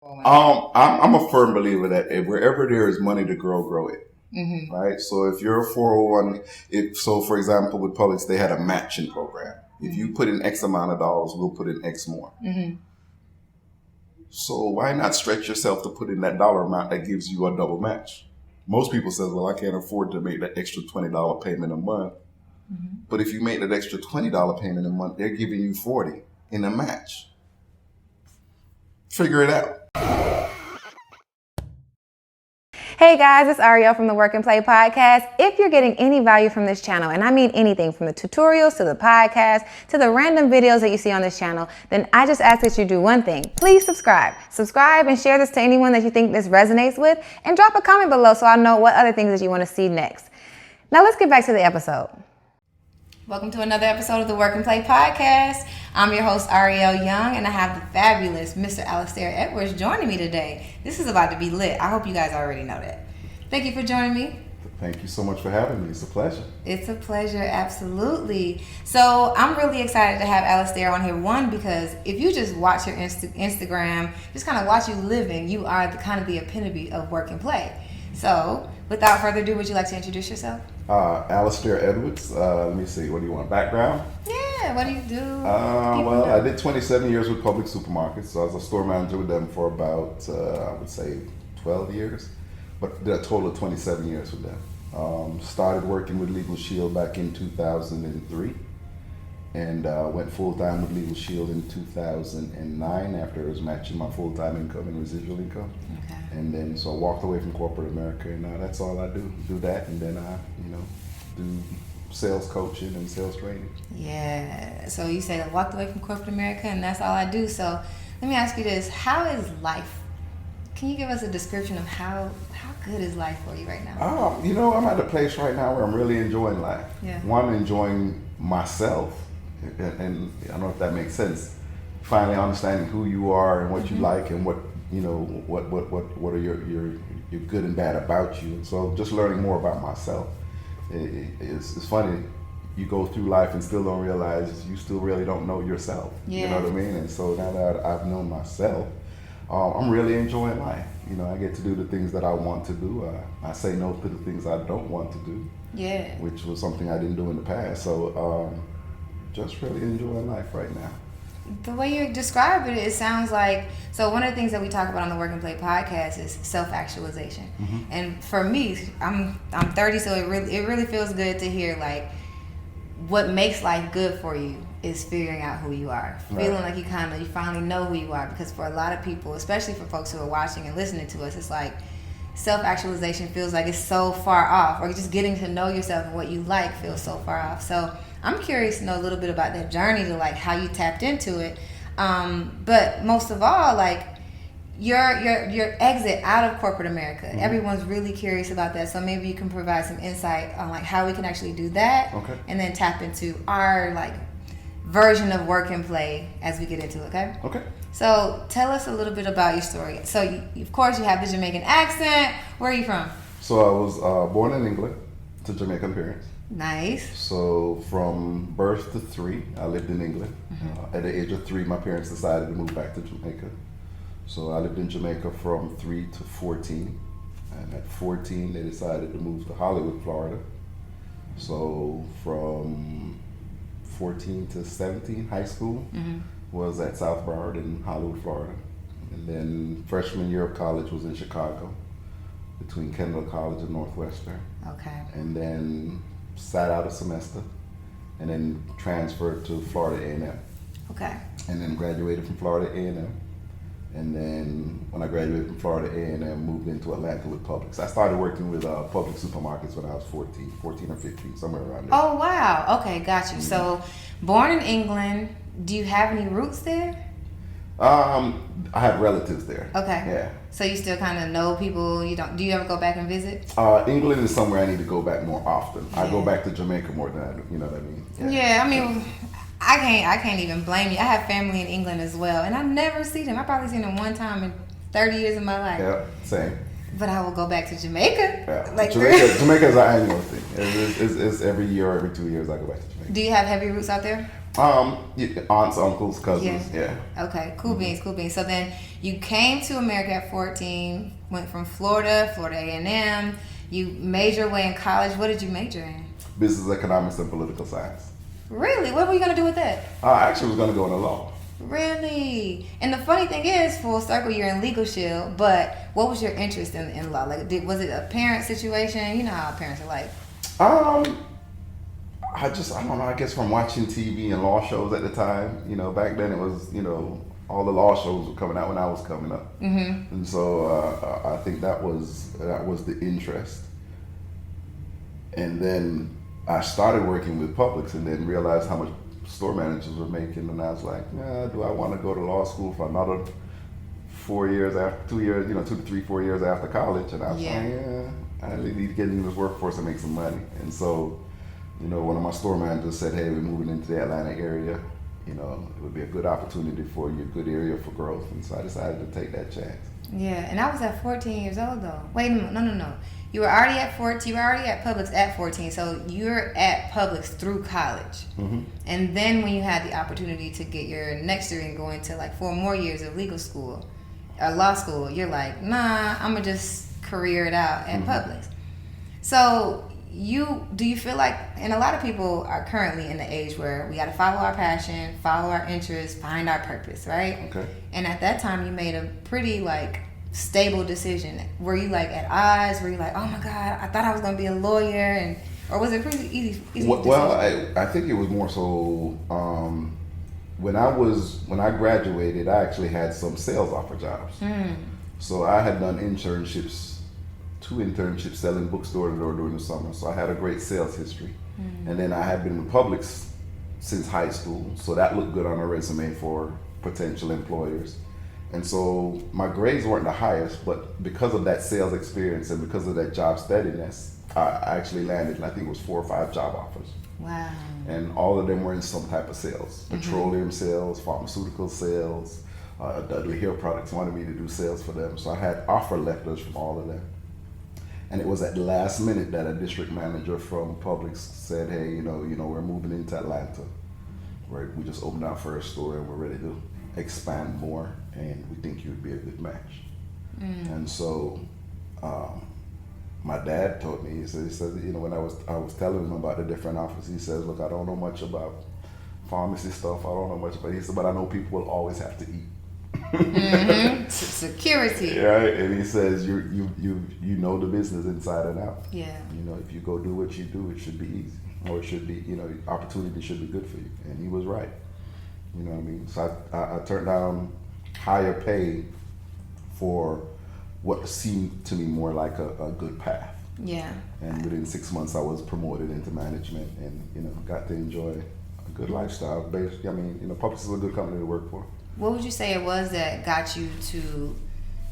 I'm a firm believer that wherever there is money to grow it. Mm-hmm. Right. So if you're a 401, for example, with Publix, they had a matching program. If you put in X amount of dollars, we'll put in X more. Mm-hmm. So why not stretch yourself to put in that dollar amount that gives you a double match? Most people say, well, I can't afford to make that extra $20 payment a month. Mm-hmm. But if you make that extra $20 payment a month, they're giving you $40 in a match. Figure it out. Hey guys, it's Arylle from the Work and Play podcast. If you're getting any value from this channel, and I mean anything from the tutorials to the podcast to the random videos that you see on this channel, then I just ask that you do one thing. Please subscribe. Subscribe and share this to anyone that you think this resonates with, and drop a comment below so I know what other things that you want to see next. Now let's get back to the episode. Welcome to another episode of the Work and Play podcast. I'm your host, Arylle Young, and I have the fabulous Mr. Alistair joining me today. This is about to be lit. I hope you guys already know that. Thank you for joining me. Thank you so much for having me. It's a pleasure. It's a pleasure, absolutely. So I'm really excited to have Alistair on here. One, because if you just watch your Instagram, just kind of watch you living, you are the epitome of work and play. So without further ado, would you like to introduce yourself? Alistair Edwards. Let me see. What do you want? Background? Yeah. What do you do? Well, I did 27 years with Publix supermarkets. So I was a store manager with them for about, I would say, 12 years. But did a total of 27 years with them. Started working with Legal Shield back in 2003. And went full-time with Legal Shield in 2009 after it was matching my full-time income and residual income. Okay. And then so I walked away from corporate America, and now that's all I do that, and then I do sales coaching and sales training. Yeah, so you say I walked away from corporate America and that's all I do. So let me ask you this, how is life? Can you give us a description of how good is life for you right now? I'm at a place right now where I'm really enjoying life. Yeah. One, enjoying myself. And I don't know if that makes sense. Finally understanding who you are and what you like and what are your good and bad about you. And so just learning more about myself. It's funny. You go through life and still don't realize you still really don't know yourself. Yeah. You know what I mean? And so now that I've known myself, I'm really enjoying life. I get to do the things that I want to do. I say no to the things I don't want to do. Yeah. Which was something I didn't do in the past. So just really enjoying life right now. The way you describe it, it sounds like, so one of the things that we talk about on the Work and Play podcast is self-actualization. Mm-hmm. And for me, I'm 30, so it really feels good to hear like what makes life good for you is figuring out who you are. Right. Feeling like you finally know who you are, because for a lot of people, especially for folks who are watching and listening to us, it's like self-actualization feels like it's so far off, or just getting to know yourself and what you like feels so far off. So I'm curious to know a little bit about that journey to like how you tapped into it. But most of all, like your exit out of corporate America. Mm-hmm. Everyone's really curious about that. So maybe you can provide some insight on like how we can actually do that. Okay. And then tap into our like version of work and play as we get into it, okay? Okay. So tell us a little bit about your story. So of course you have the Jamaican accent. Where are you from? So I was born in England to Jamaican parents. Nice. So from birth to 3, I lived in England. Mm-hmm. At the age of 3, my parents decided to move back to Jamaica. So I lived in Jamaica from 3 to 14. And at 14, they decided to move to Hollywood, Florida. So from 14 to 17, high school was at South Broward in Hollywood, Florida. And then freshman year of college was in Chicago, between Kendall College and Northwestern. Okay. And then sat out a semester, and then transferred to Florida A&M. Okay. And then graduated from Florida A&M. And then when I graduated from Florida A&M, moved into Atlanta with Publix. I started working with Publix supermarkets when I was 14 or 15, somewhere around there. Oh, wow. Okay, got you. Mm-hmm. So born in England, do you have any roots there? I have relatives there. Okay. Yeah. So you still kind of know people. Do you ever go back and visit? England is somewhere I need to go back more often. Yeah. I go back to Jamaica more than I do. You know what I mean? Yeah. I mean, I can't even blame you. I have family in England as well, and I never see them. I probably seen them one time in 30 years of my life. Yeah, same. But I will go back to Jamaica. Yeah. Like Jamaica is an annual thing. It's every year or every 2 years I go back to Jamaica. Do you have heavy roots out there? Aunts, uncles, cousins. Yeah. Okay. Cool beans. So then you came to America at 14, went from Florida A&M. You made your way in college. What did you major in? Business economics and political science. Really? What were you going to do with that? I actually was going to go into law. Really? And the funny thing is, full circle, you're in legal shield, but what was your interest in law? Like, was it a parent situation? You know how parents are like. I don't know, I guess from watching TV and law shows at the time, you know, back then it was, you know, all the law shows were coming out when I was coming up. Mm-hmm. And so I think that was the interest. And then I started working with Publix and then realized how much store managers were making, and I was like, do I want to go to law school for another 4 years after 2 years, 2 to 3, 4 years after college? And I was like, I really need to get into this workforce and make some money. And so, you know, one of my store managers said, hey, we're moving into the Atlanta area. You know, it would be a good opportunity for you, a good area for growth. And so I decided to take that chance. Yeah, and I was at 14 years old though. Wait a minute, no. You were already at 14. You were already at Publix at 14. So you're at Publix through college, and then when you had the opportunity to get your next degree and go into like 4 more years of legal school, or law school, you're like, nah, I'm gonna just career it out at Publix. So do you feel like, and a lot of people are currently in the age where we got to follow our passion, follow our interests, find our purpose, right? Okay. And at that time, you made a pretty like stable decision. Were you like at odds? Were you like, oh my God, I thought I was going to be a lawyer, or was it pretty easy? Well, I think it was more so when I graduated, I actually had some sales offer jobs. So I had done two internships selling books door to door during the summer. So I had a great sales history. And then I had been with Publix since high school. So that looked good on a resume for potential employers. And so my grades weren't the highest, but because of that sales experience and because of that job steadiness, I actually landed, I think it was 4 or 5 job offers. Wow. And all of them were in some type of sales. Petroleum sales, pharmaceutical sales. Dudley Hill Products wanted me to do sales for them. So I had offer letters from all of them. And it was at the last minute that a district manager from Publix said, hey, you know, we're moving into Atlanta. We just opened our first store and we're ready to expand more, and we think you would be a good match. And so my dad told me, he said, you know, when I was telling him about the different offers, he says, look, I don't know much about pharmacy stuff. I don't know much about it. He said, but I know people will always have to eat. Security. Right, and he says you know the business inside and out. Yeah. You know, if you go do what you do, it should be easy, or it should be, you know, opportunity should be good for you. And he was right. You know what I mean? So I turned down higher pay for what seemed to me more like a good path. Yeah. And within 6 months, I was promoted into management, and you know, got to enjoy a good lifestyle. I mean, you know, Publix is a good company to work for. What would you say it was that got you to,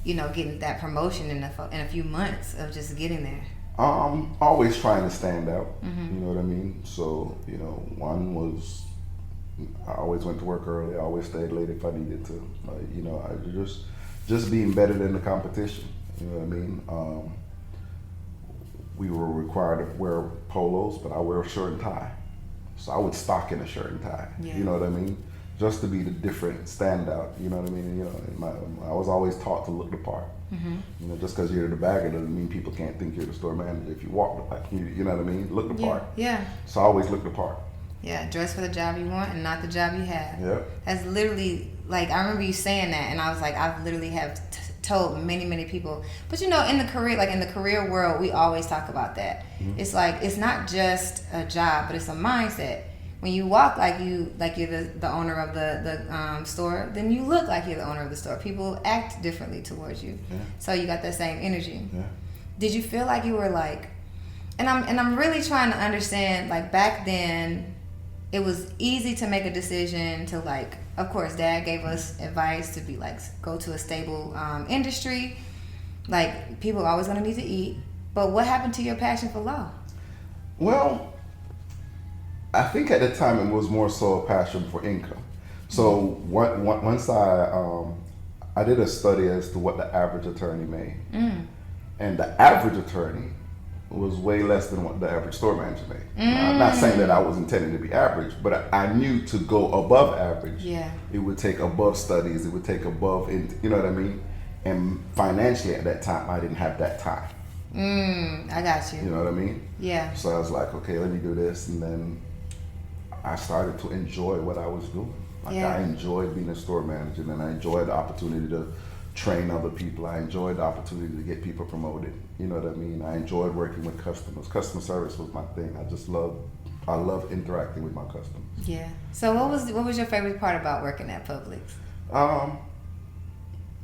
you know, getting that promotion in a few months of just getting there? Always trying to stand out. You know what I mean? So, you know, one was I always went to work early. I always stayed late if I needed to. You know, I just being better than the competition. You know what I mean? We were required to wear polos, but I wear a shirt and tie. So I would stock in a shirt and tie. Yeah. You know what I mean? Just to be the different standout. You know what I mean? You know, I was always taught to look the part. You know, just because you're the bagger doesn't mean people can't think you're the store manager. If you walk the part, you know what I mean? Look the part. Yeah. So I always look the part. Yeah, dress for the job you want and not the job you have. Yeah. That's literally, like, I remember you saying that, and I was like, I've literally have told many people. But you know, in the career world, we always talk about that. It's like, it's not just a job, but it's a mindset. When you walk like you're the owner of the store, then you look like you're the owner of the store. People act differently towards you. Yeah. So you got that same energy. Yeah. Did you feel like you were like, and I'm really trying to understand, like, back then, it was easy to make a decision to, like, of course, Dad gave us advice to be like, go to a stable industry. Like, people are always going to need to eat. But what happened to your passion for law? Well, I think at the time it was more so a passion for income. So once I did a study as to what the average attorney made. And the average attorney was way less than what the average store manager made. I'm not saying that I was intending to be average, but I knew to go above average, it would take above studies, it would take above, you know what I mean? And financially at that time, I didn't have that time. I got you. You know what I mean? Yeah. So I was like, okay, let me do this. And then I started to enjoy what I was doing. Like I enjoyed being a store manager, and I enjoyed the opportunity to train other people. I enjoyed the opportunity to get people promoted. You know what I mean? I enjoyed working with customers. Customer service was my thing. I love interacting with my customers. Yeah. So what was your favorite part about working at Publix?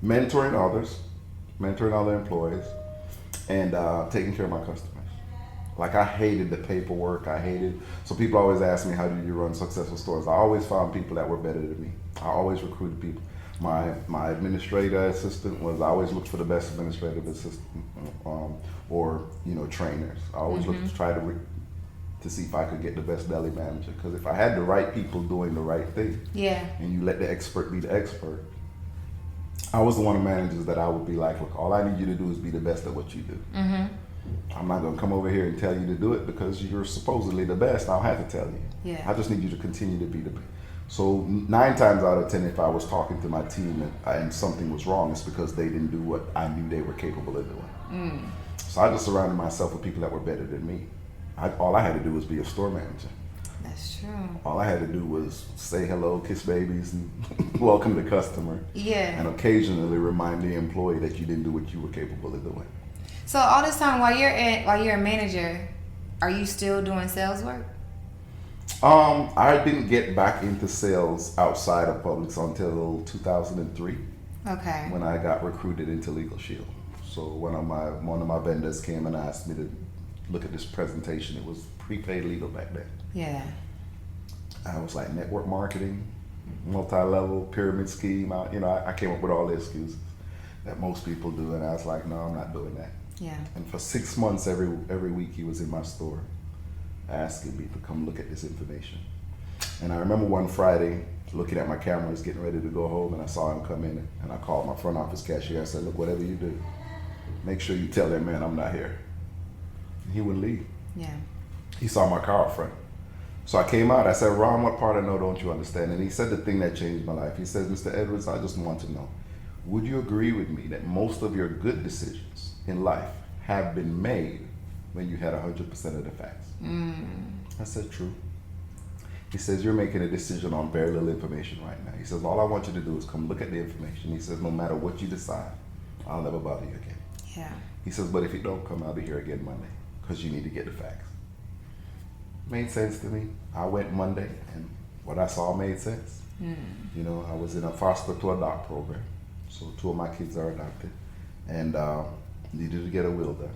Mentoring others, mentoring other employees, and taking care of my customers. Like I hated the paperwork. So people always ask me, how do you run successful stores? I always found people that were better than me. I always recruited people. My administrator assistant I always looked for the best administrative assistant, or trainers. I always looked to try to see if I could get the best deli manager. Because if I had the right people doing the right thing, and you let the expert be the expert, I was the one of the managers that I would be like, look, all I need you to do is be the best at what you do. I'm not gonna come over here and tell you to do it because you're supposedly the best. I don't have to tell you. I just need you to continue to be the best. So 9 times out of 10, if I was talking to my team and something was wrong, it's because they didn't do what I knew they were capable of doing. So I just surrounded myself with people that were better than me. All I had to do was be a store manager. That's true. All I had to do was say hello, kiss babies, and welcome the customer. And occasionally remind the employee that you didn't do what you were capable of doing. So all this time while you're a manager, are you still doing sales work? I didn't get back into sales outside of Publix until 2003. Okay. When I got recruited into Legal Shield. So one of my vendors came and asked me to look at this presentation. It was prepaid legal back then. Yeah. I was like, network marketing, multi-level pyramid scheme. I came up with all the excuses that most people do, and I was like, no, I'm not doing that. Yeah. And for 6 months, every week, he was in my store asking me to come look at this information. And I remember one Friday looking at my cameras, getting ready to go home, and I saw him come in, and I called my front office cashier. I said, look, whatever you do, make sure you tell that man I'm not here. And he wouldn't leave. Yeah. He saw my car up front. So I came out, I said, Ron, what part I know don't you understand? And he said the thing that changed my life. He said, Mr. Edwards, I just want to know, would you agree with me that most of your good decisions in life have been made when you had 100% of the facts? I said, true. He says, you're making a decision on very little information right now. He says, all I want you to do is come look at the information. He says, no matter what you decide, I'll never bother you again. Yeah. He says, but if you don't come, I'll be here again Monday because you need to get the facts. Made sense to me. I went Monday and what I saw made sense. I was in a foster to adopt program. So 2 of my kids are adopted and needed to get a will done.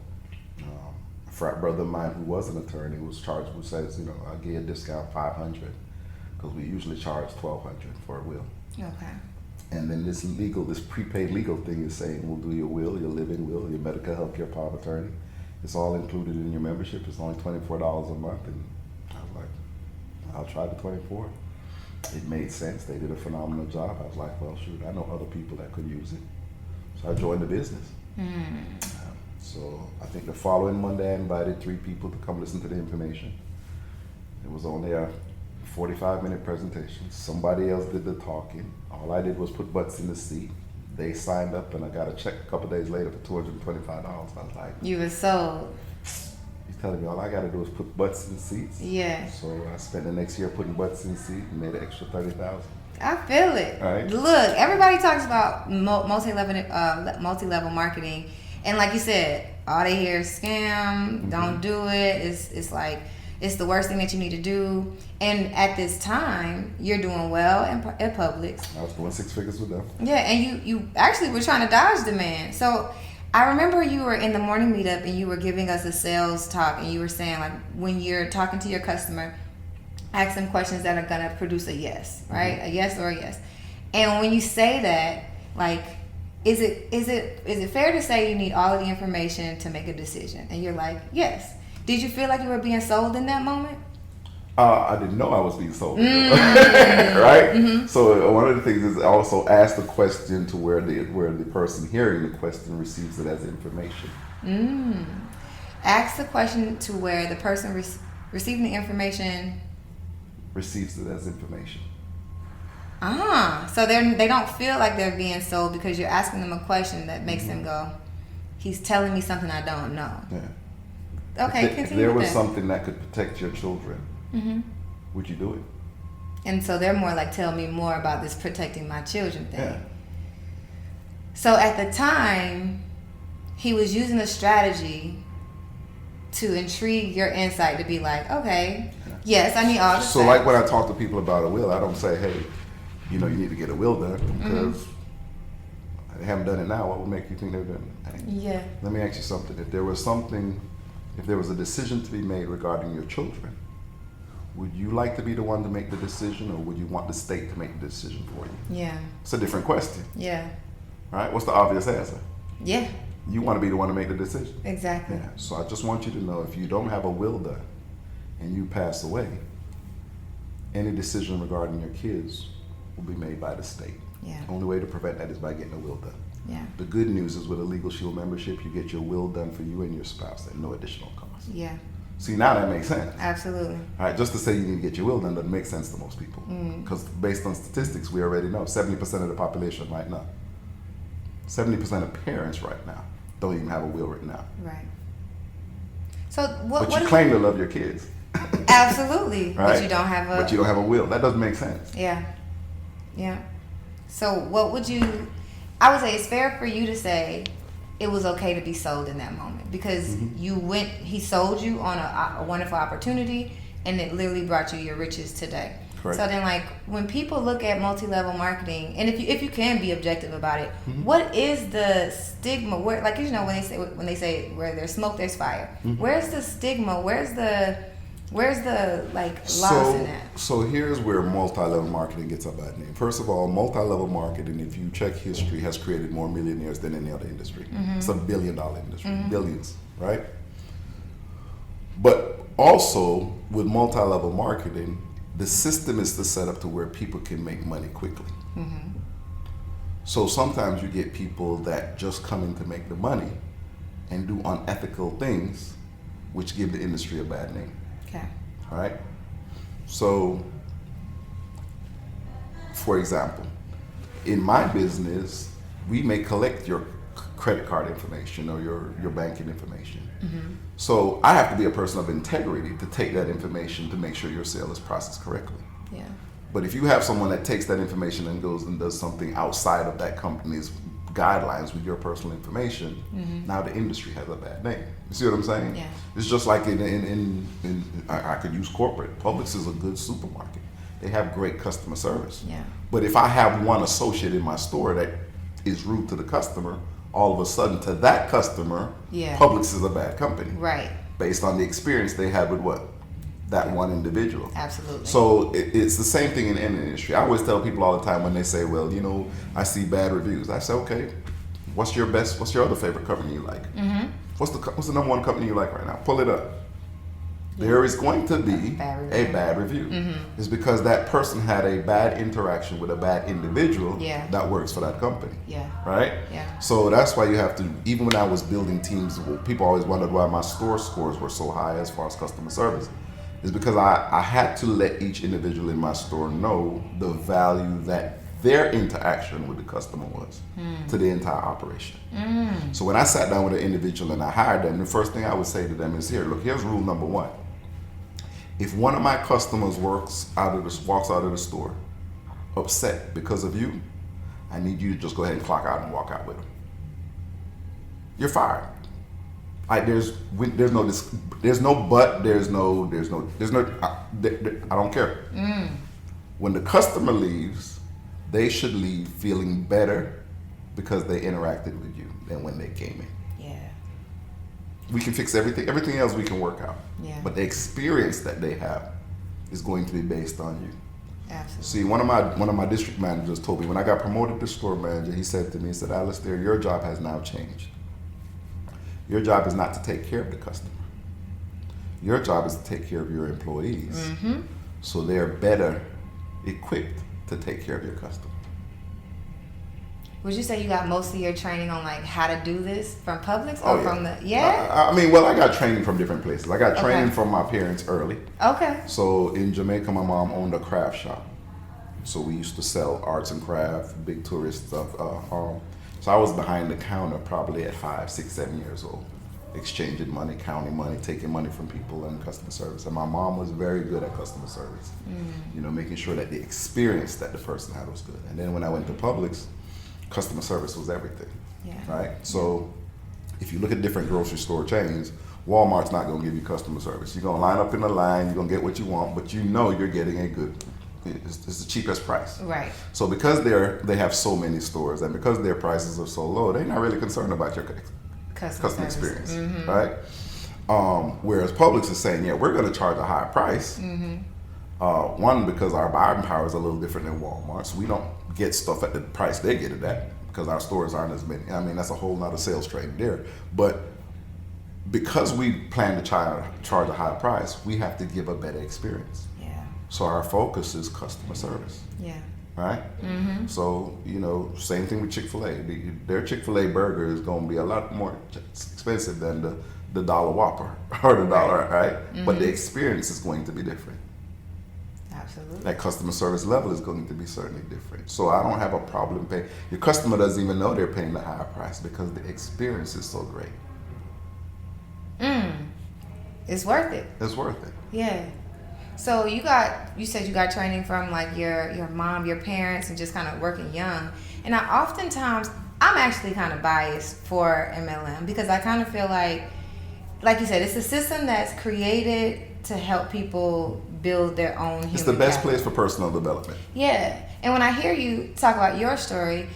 A frat brother of mine who was an attorney was charged, who says, I'll give you a discount $500 because we usually charge $1,200 for a will. Okay. And then this prepaid legal thing is saying we'll do your will, your living will, your medical health care power of attorney. It's all included in your membership. It's only $24 a month. And I was like, I'll try the 24. It made sense. They did a phenomenal job. I was like, well, shoot, I know other people that could use it. So I joined the business. So I think the following Monday I invited 3 people to come listen to the information. It was only a 45-minute presentation. Somebody else did the talking. All I did was put butts in the seat. They signed up and I got a check a couple days later for $225. I was like, you were sold. He's telling me all I got to do is put butts in seats. Yeah. So I spent the next year putting butts in seats and made an extra $30,000. I feel it. Right. Look, everybody talks about multi-level marketing, and like you said, all they hear is scam. Don't do it. It's like it's the worst thing that you need to do. And at this time, you're doing well at Publix. I was doing 6 figures with them. Yeah, and you actually were trying to dodge the man. So I remember you were in the morning meetup and you were giving us a sales talk, and you were saying like when you're talking to your customer, ask them questions that are gonna produce a yes, right? A yes or a yes. And when you say that, like, is it fair to say you need all of the information to make a decision? And you're like, yes. Did you feel like you were being sold in that moment? I didn't know I was being sold. Right? So one of the things is also ask the question to where the person hearing the question receives it as information. Ask the question to where the person receiving the information receives it as information. So they don't feel like they're being sold because you're asking them a question that makes them go, he's telling me something I don't know. Yeah. Okay, if continue. there with was that. something that could protect your children, would you do it? And so they're more like, tell me more about this protecting my children thing. Yeah. So at the time, he was using a strategy to intrigue your insight to be like, okay, yes, I need all the So facts. like when I talk to people about a will, I don't say, hey, you need to get a will done because they haven't done it now. What would make you think they've done it? Hey, Yeah. let me ask you something. If there was a decision to be made regarding your children, would you like to be the one to make the decision, or would you want the state to make the decision for you? Yeah. It's a different question. Yeah. Right? What's the obvious answer? Yeah. You want to be the one to make the decision. Exactly. Yeah. So I just want you to know, if you don't have a will done and you pass away, any decision regarding your kids will be made by the state. Yeah. The only way to prevent that is by getting a will done. Yeah. The good news is with a Legal Shield membership, you get your will done for you and your spouse at no additional cost. Yeah. See, now that makes sense. Absolutely. All right, just to say you need to get your will done doesn't make sense to most people. Because based on statistics, we already know 70% of the population right now, 70% of parents right now don't even have a will written out. Right. So what? But you claim to love your kids. Absolutely. Right? But you don't have a. But you don't have a will. That doesn't make sense. Yeah. Yeah. So what would you? I would say it's fair for you to say it was okay to be sold in that moment because he sold you on a wonderful opportunity, and it literally brought you your riches today. Correct. So then, like, when people look at multi-level marketing, and if you can be objective about it, what is the stigma? Where, like, when they say where there's smoke, there's fire. Where's the stigma? Where's the like loss in that? So here's where multi-level marketing gets a bad name. First of all, multi-level marketing, if you check history, has created more millionaires than any other industry. It's a $1 billion industry, billions, right? But also with multi-level marketing, the system is to set up to where people can make money quickly. So sometimes you get people that just come in to make the money and do unethical things, which give the industry a bad name. Okay. All right. So, for example, in my business, we may collect your credit card information or your banking information. So I have to be a person of integrity to take that information to make sure your sale is processed correctly. Yeah. But if you have someone that takes that information and goes and does something outside of that company's guidelines with your personal information, now the industry has a bad name. You see what I'm saying? Yeah. It's just like I could use corporate. Publix is a good supermarket. They have great customer service. Yeah. But if I have one associate in my store that is rude to the customer, all of a sudden to that customer, Publix is a bad company. Right. Based on the experience they had with what? That one individual. Absolutely. So it's the same thing in any industry. I always tell people all the time when they say, well, I see bad reviews. I say, okay, what's your other favorite company you like? What's the number one company you like right now? Pull it up. There is going to be a bad review. It's because that person had a bad interaction with a bad individual that works for that company. Yeah. Right? Yeah. So that's why you have to, even when I was building teams, people always wondered why my store scores were so high as far as customer service. Is because I had to let each individual in my store know the value that their interaction with the customer was to the entire operation. So when I sat down with an individual and I hired them, the first thing I would say to them is, here's rule number one. If one of my customers walks out of the store upset because of you, I need you to just go ahead and clock out and walk out with them. You're fired. Like there's no but, I don't care. When the customer leaves, they should leave feeling better because they interacted with you than when they came in. Yeah. We can fix everything. Everything else we can work out. Yeah. But the experience that they have is going to be based on you. Absolutely. See, one of my district managers told me when I got promoted to store manager, he said to me, Alistair, your job has now changed. Your job is not to take care of the customer. Your job is to take care of your employees so they're better equipped to take care of your customer. Would you say you got most of your training on like how to do this from Publix or from the I got training from different places. I got training from my parents early. Okay. So in Jamaica, my mom owned a craft shop. So we used to sell arts and crafts, big tourist stuff. So I was behind the counter probably at 5, 6, 7 years old, exchanging money, counting money, taking money from people, and customer service. And my mom was very good at customer service. You know, making sure that the experience that the person had was good. And then when I went to Publix, customer service was everything, right? So if you look at different grocery store chains, Walmart's not gonna give you customer service. You're gonna line up in the line, you're gonna get what you want, but you know you're getting a good, it's the cheapest price. Right. So because they have so many stores and because their prices are so low, they're not really concerned about your customer experience, right? Whereas Publix is saying, yeah, we're gonna charge a higher price. One, because our buying power is a little different than Walmart, so we don't get stuff at the price they get it at because our stores aren't as many. I mean, that's a whole nother sales trade there. But because we plan to charge a higher price, we have to give a better experience. Yeah. So our focus is customer service. Yeah. Right? So, you know, same thing with Chick-fil-A. Their Chick-fil-A burger is going to be a lot more expensive than the dollar Whopper or the dollar, right? But the experience is going to be different. Absolutely. That customer service level is going to be certainly different. So I don't have a problem paying. Your customer doesn't even know they're paying the higher price because the experience is so great. It's worth it. It's worth it. Yeah. So you said you got training from like your mom, your parents, and just kind of working young. And I'm actually kind of biased for MLM because I kind of feel like you said, it's a system that's created to help people build their own human It's the best capital. place for personal development. Yeah. And when I hear you talk about your story,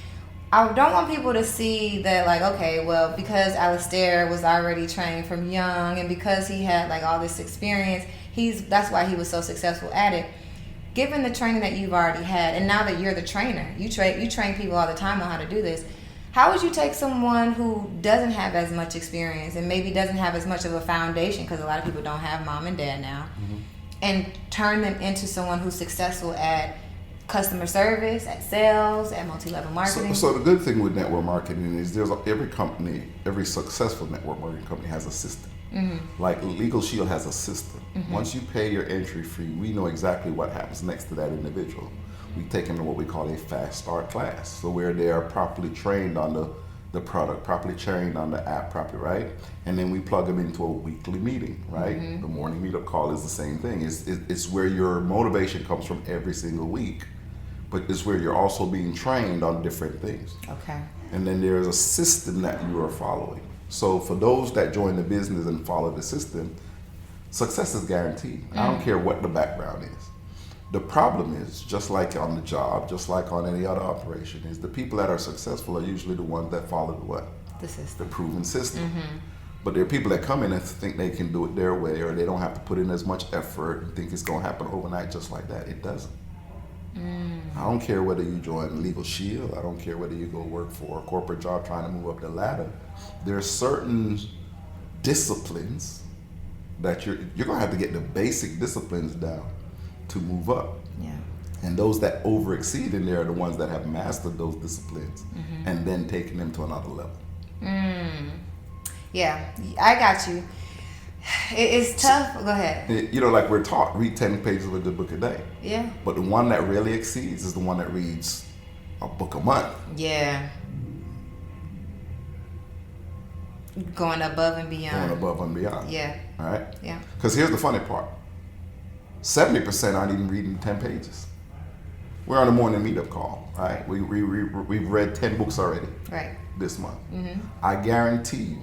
I don't want people to see that like, okay, well, because Alistair was already trained from young and because he had like all this experience, that's why he was so successful at it. Given the training that you've already had, and now that you're the trainer, you train people all the time on how to do this. How would you take someone who doesn't have as much experience and maybe doesn't have as much of a foundation, because a lot of people don't have mom and dad now, and turn them into someone who's successful at customer service, at sales, at multi-level marketing? So the good thing with network marketing is every successful network marketing company has a system. Like Legal Shield has a system. Once you pay your entry fee, we know exactly what happens next to that individual. We take them to what we call a fast start class, so where they are properly trained on the product, properly trained on the app, properly, right? And then we plug them into a weekly meeting, right? The morning meetup call is the same thing. It's where your motivation comes from every single week, but it's where you're also being trained on different things. Okay. And then there's a system that you are following. So for those that join the business and follow the system, success is guaranteed. I don't care what the background is. The problem is, just like on the job, just like on any other operation, is the people that are successful are usually the ones that follow the what? The system. The proven system. But there are people that come in and think they can do it their way, or they don't have to put in as much effort and think it's going to happen overnight just like that. It doesn't. I don't care whether you join Legal Shield. I don't care whether you go work for a corporate job trying to move up the ladder. There are certain disciplines that you're going to have to get the basic disciplines down to move up. Yeah. And those that over-exceed in there are the ones that have mastered those disciplines and then taken them to another level. Yeah, I got you. It's tough. Go ahead. You know, like we're taught, read 10 pages of a good book a day. Yeah. But the one that really exceeds is the one that reads a book a month. Yeah. Going above and beyond. Going above and beyond. Yeah. All right? Yeah. Because here's the funny part. 70% aren't even reading 10 pages. We're on a morning meetup call, right? We've read 10 books already this month. I guarantee you,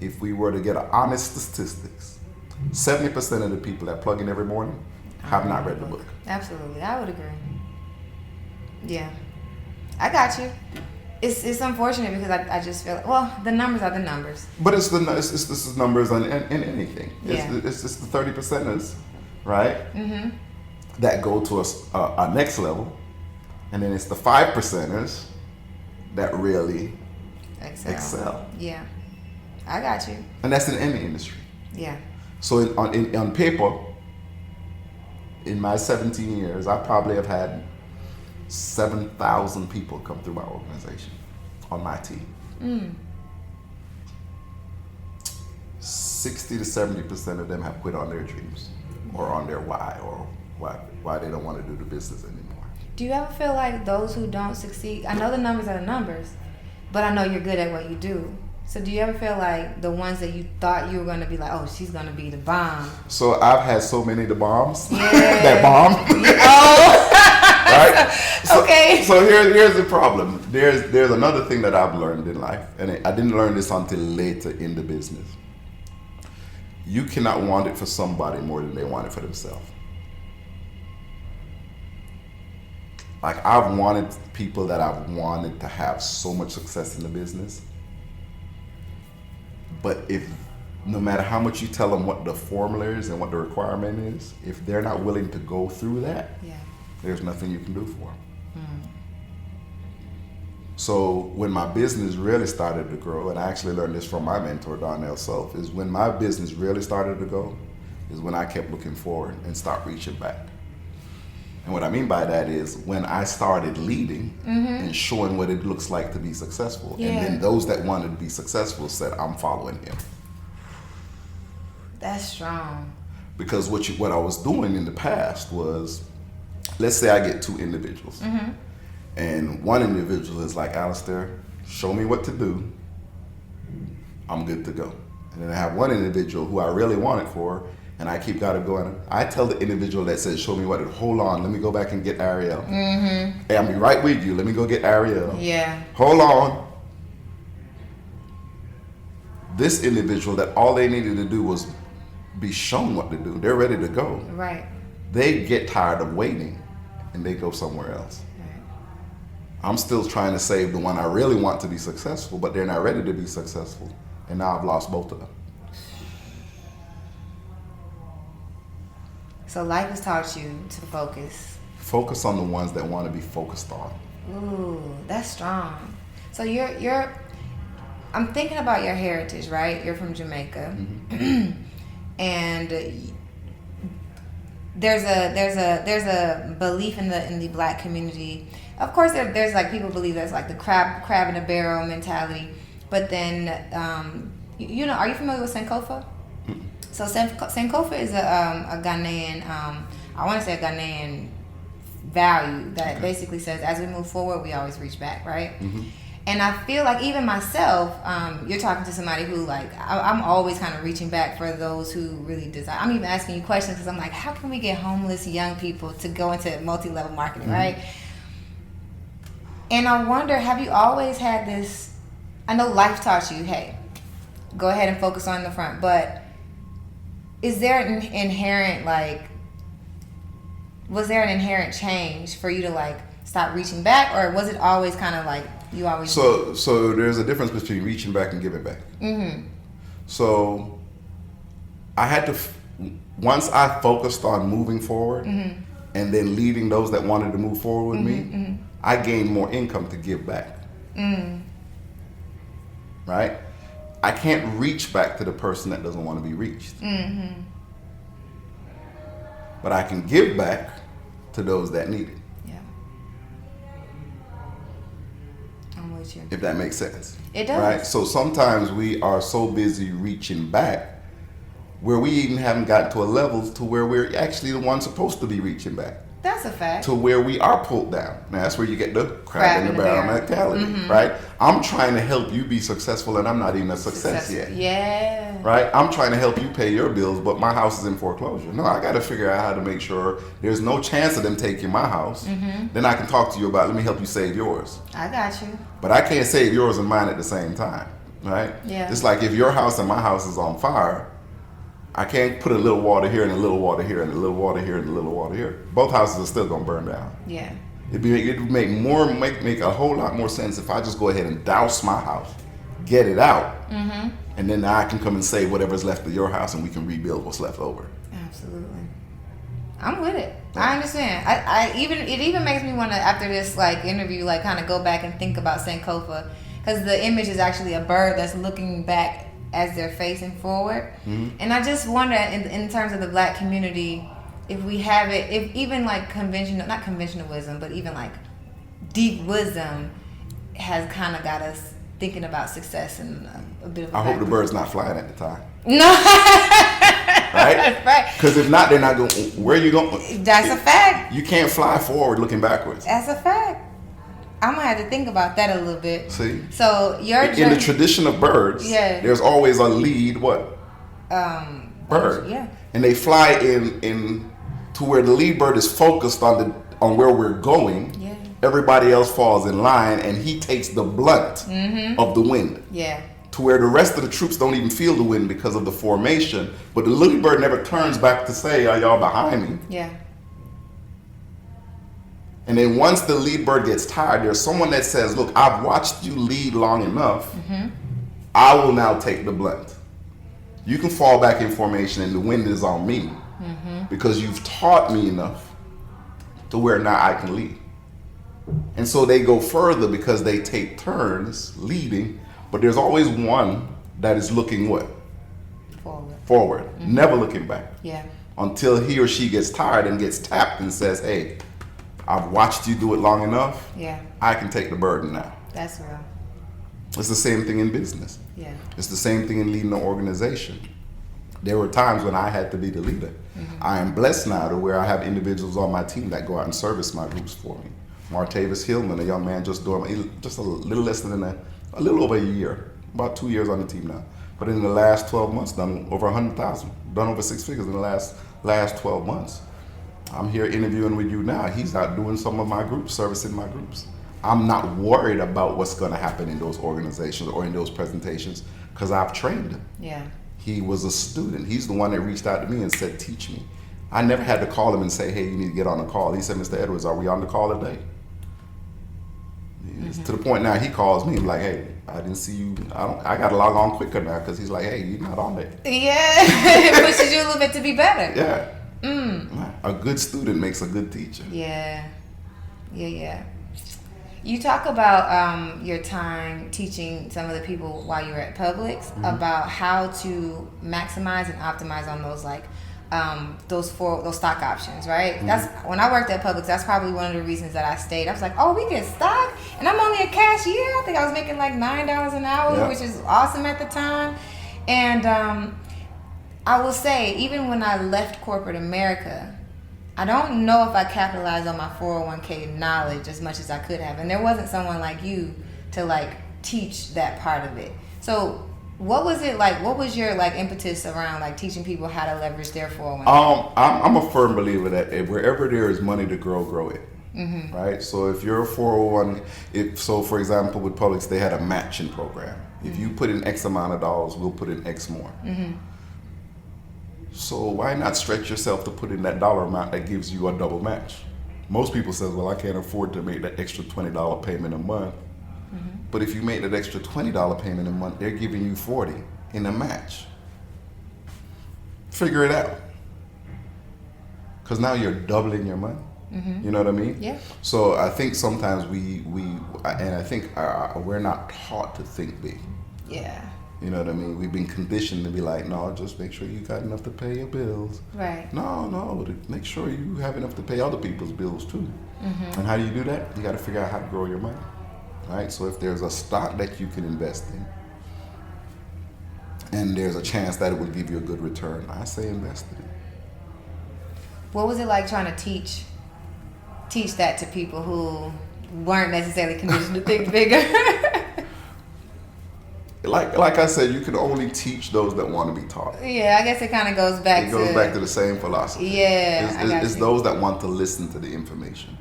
if we were to get an honest statistics, 70% of the people that plug in every morning have not read the book. Absolutely, I would agree. Yeah, I got you. It's unfortunate because I just feel like, well, the numbers are the numbers. But it's the numbers in anything. Yeah. It's just the 30%ers, right? That go to our next level, and then it's the 5%ers that really excel. Yeah, I got you. And that's in any industry. Yeah. So on paper, in my 17 years, I probably have had 7,000 people come through my organization on my team. 60 to 70% of them have quit on their dreams or on their why, or why they don't want to do the business anymore. Do you ever feel like those who don't succeed, I know the numbers are the numbers, but I know you're good at what you do. So do you ever feel like the ones that you thought you were going to be like, oh, she's going to be the bomb? So I've had so many the bombs. Yeah. That bomb. Oh. Right? So, okay. So here's the problem. There's another thing that I've learned in life, and I didn't learn this until later in the business. You cannot want it for somebody more than they want it for themselves. Like, I've wanted people that I've wanted to have so much success in the business. But no matter how much you tell them what the formula is and what the requirement is, if they're not willing to go through that, there's nothing you can do for them. So when my business really started to grow, and I actually learned this from my mentor, Donnell Self, is when my business really started to go, is when I kept looking forward and start reaching back. And what I mean by that is when I started leading and showing what it looks like to be successful. And then those that wanted to be successful said, I'm following him. That's strong. Because what I was doing in the past was, let's say I get two individuals. And one individual is like, Alistair, show me what to do. I'm good to go. And then I have one individual who I really want it for, and I keep got it going. I tell the individual that says, show me what to do. Hold on, let me go back and get Arylle. Hey, I'll be right with you. Let me go get Arylle. Yeah. Hold on. This individual, that all they needed to do was be shown what to do. They're ready to go. Right. They get tired of waiting, and they go somewhere else. I'm still trying to save the one I really want to be successful, but they're not ready to be successful. And now I've lost both of them. So life has taught you to focus. Focus on the ones that want to be focused on. Ooh, that's strong. So you're I'm thinking about your heritage, right? You're from Jamaica. And there's a belief in the Black community. Of course, there's like people believe there's like the crab in a barrel mentality, but then you know, are you familiar with Sankofa? So Sankofa is a Ghanaian, I want to say a Ghanaian value that basically says as we move forward, we always reach back, right? And I feel like even myself, you're talking to somebody who like, I'm always kind of reaching back for those who really desire. I'm even asking you questions because I'm like, how can we get homeless young people to go into multi-level marketing, right? And I wonder, have you always had this, I know life taught you, hey, go ahead and focus on the front, but is there an inherent, like, was there an inherent change for you to like stop reaching back, or was it always kind of like you always? So there's a difference between reaching back and giving back. So I had to, once I focused on moving forward and then leading those that wanted to move forward with me, I gained more income to give back. Right? I can't reach back to the person that doesn't want to be reached. But I can give back to those that need it. Yeah. I'm with you. If that makes sense. It does. Right? So sometimes we are so busy reaching back where we even haven't gotten to a level to where we're actually the ones supposed to be reaching back. That's a fact. To where we are pulled down. Now that's where you get the crab in the barrel mentality, right? I'm trying to help you be successful and I'm not even a success yet. Yeah. Right? I'm trying to help you pay your bills, but my house is in foreclosure. No, I got to figure out how to make sure there's no chance of them taking my house. Then I can talk to you about, let me help you save yours. I got you. But I can't save yours and mine at the same time, right? Yeah. It's like if your house and my house is on fire, I can't put a little water here and a little water here and a little water here and a little water here. Both houses are still gonna burn down. Yeah. It'd make a whole lot more sense if I just go ahead and douse my house, get it out, and then I can come and save whatever's left of your house and we can rebuild what's left over. Absolutely. I'm with it. I understand. It even makes me want to, after this like interview, like kind of go back and think about Sankofa, because the image is actually a bird that's looking back as they're facing forward. And I just wonder in terms of the Black community, if we have it, if even like not conventional wisdom, but even like deep wisdom has kind of got us thinking about success in a bit of a I hope the bird's not flying at the time. No. Right? Right. Because if not, they're not going. Where are you going? That's a fact. You can't fly forward looking backwards. That's a fact. I'm gonna have to think about that a little bit. See? So your in the tradition of birds, there's always a lead what? Bird. Yeah. And they fly in to where the lead bird is focused on where we're going. Yeah. Everybody else falls in line, and he takes the blunt of the wind. Yeah. To where the rest of the troops don't even feel the wind because of the formation. But the lead bird never turns back to say, "Are y'all behind me?" Yeah. And then once the lead bird gets tired, there's someone that says, "Look, I've watched you lead long enough. I will now take the blunt. You can fall back in formation and the wind is on me because you've taught me enough to where now I can lead." And so they go further because they take turns leading, but there's always one that is looking what? Forward. Never looking back. Yeah. Until he or she gets tired and gets tapped and says, "Hey, I've watched you do it long enough. Yeah. I can take the burden now." That's real. It's the same thing in business. Yeah. It's the same thing in leading an organization. There were times when I had to be the leader. I am blessed now to where I have individuals on my team that go out and service my groups for me. Martavis Hillman, a young man just a little less than a little over a year, about 2 years on the team now. But in the last 12 months, done over 100,000, done over 6 figures in the last 12 months. I'm here interviewing with you now. He's out doing some of my groups, servicing my groups. I'm not worried about what's going to happen in those organizations or in those presentations because I've trained him. Yeah. He was a student. He's the one that reached out to me and said, "Teach me." I never had to call him and say, "Hey, you need to get on the call." He said, "Mr. Edwards, are we on the call today?" It's to the point now he calls me like, "Hey, I didn't see you. I got to log on quicker now," because he's like, "Hey, you're not on there." Yeah. It pushes you a little bit to be better. Yeah. A good student makes a good teacher. Yeah. Yeah. You talk about your time teaching some of the people while you were at Publix about how to maximize and optimize on those those stock options, right? That's when I worked at Publix. That's probably one of the reasons that I stayed. I was like, "Oh, we get stock," and I'm only a cashier. I think I was making like $9 an hour, which is awesome at the time. And I will say, even when I left corporate America, I don't know if I capitalized on my 401k knowledge as much as I could have. And there wasn't someone like you to teach that part of it. So what was it like? What was your impetus around teaching people how to leverage their 401k? I'm a firm believer that wherever there is money to grow it. Right? So if you're a 401, for example, with Publix, they had a matching program. If you put in X amount of dollars, we'll put in X more. So why not stretch yourself to put in that dollar amount that gives you a double match? Most people say, "Well, I can't afford to make that extra $20 payment a month." But if you make that extra $20 payment a month, they're giving you $40 in a match. Figure it out. Because now you're doubling your money. You know what I mean? Yeah. So I think sometimes we're not taught to think big. Yeah. You know what I mean? We've been conditioned to be like, "No, just make sure you got enough to pay your bills." Right. No, make sure you have enough to pay other people's bills too. And how do you do that? You got to figure out how to grow your money. Right? So if there's a stock that you can invest in, and there's a chance that it will give you a good return, I say invest in it. What was it like trying to teach that to people who weren't necessarily conditioned to think bigger? Like I said, you can only teach those that want to be taught. Yeah, I guess it kind of goes back to... It goes back to the same philosophy. Yeah, It's those that want to listen to the information.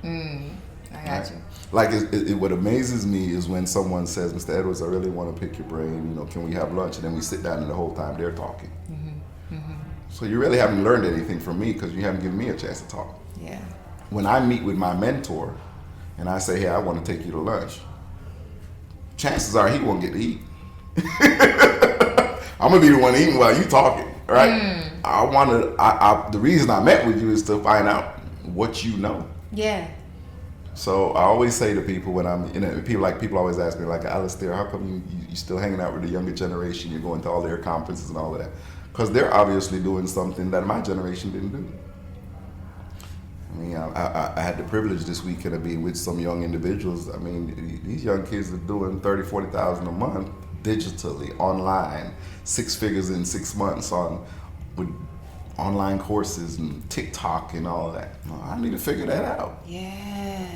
I got you. Like what amazes me is when someone says, "Mr. Edwards, I really want to pick your brain. Can we have lunch?" And then we sit down and the whole time they're talking. So you really haven't learned anything from me because you haven't given me a chance to talk. Yeah. When I meet with my mentor and I say, "Hey, I want to take you to lunch," chances are he won't get to eat. I'm gonna be the one eating while you talking, right? The reason I met with you is to find out what you know. Yeah. So I always say to people when I'm, people always ask me "Alistair, how come you still hanging out with the younger generation? You're going to all their conferences and all of that?" Because they're obviously doing something that my generation didn't do. I mean, I had the privilege this weekend of being with some young individuals. I mean, these young kids are doing $30,000-$40,000 a month digitally, online, 6 figures in 6 months with online courses and TikTok and all that. I need to figure that out. Yeah,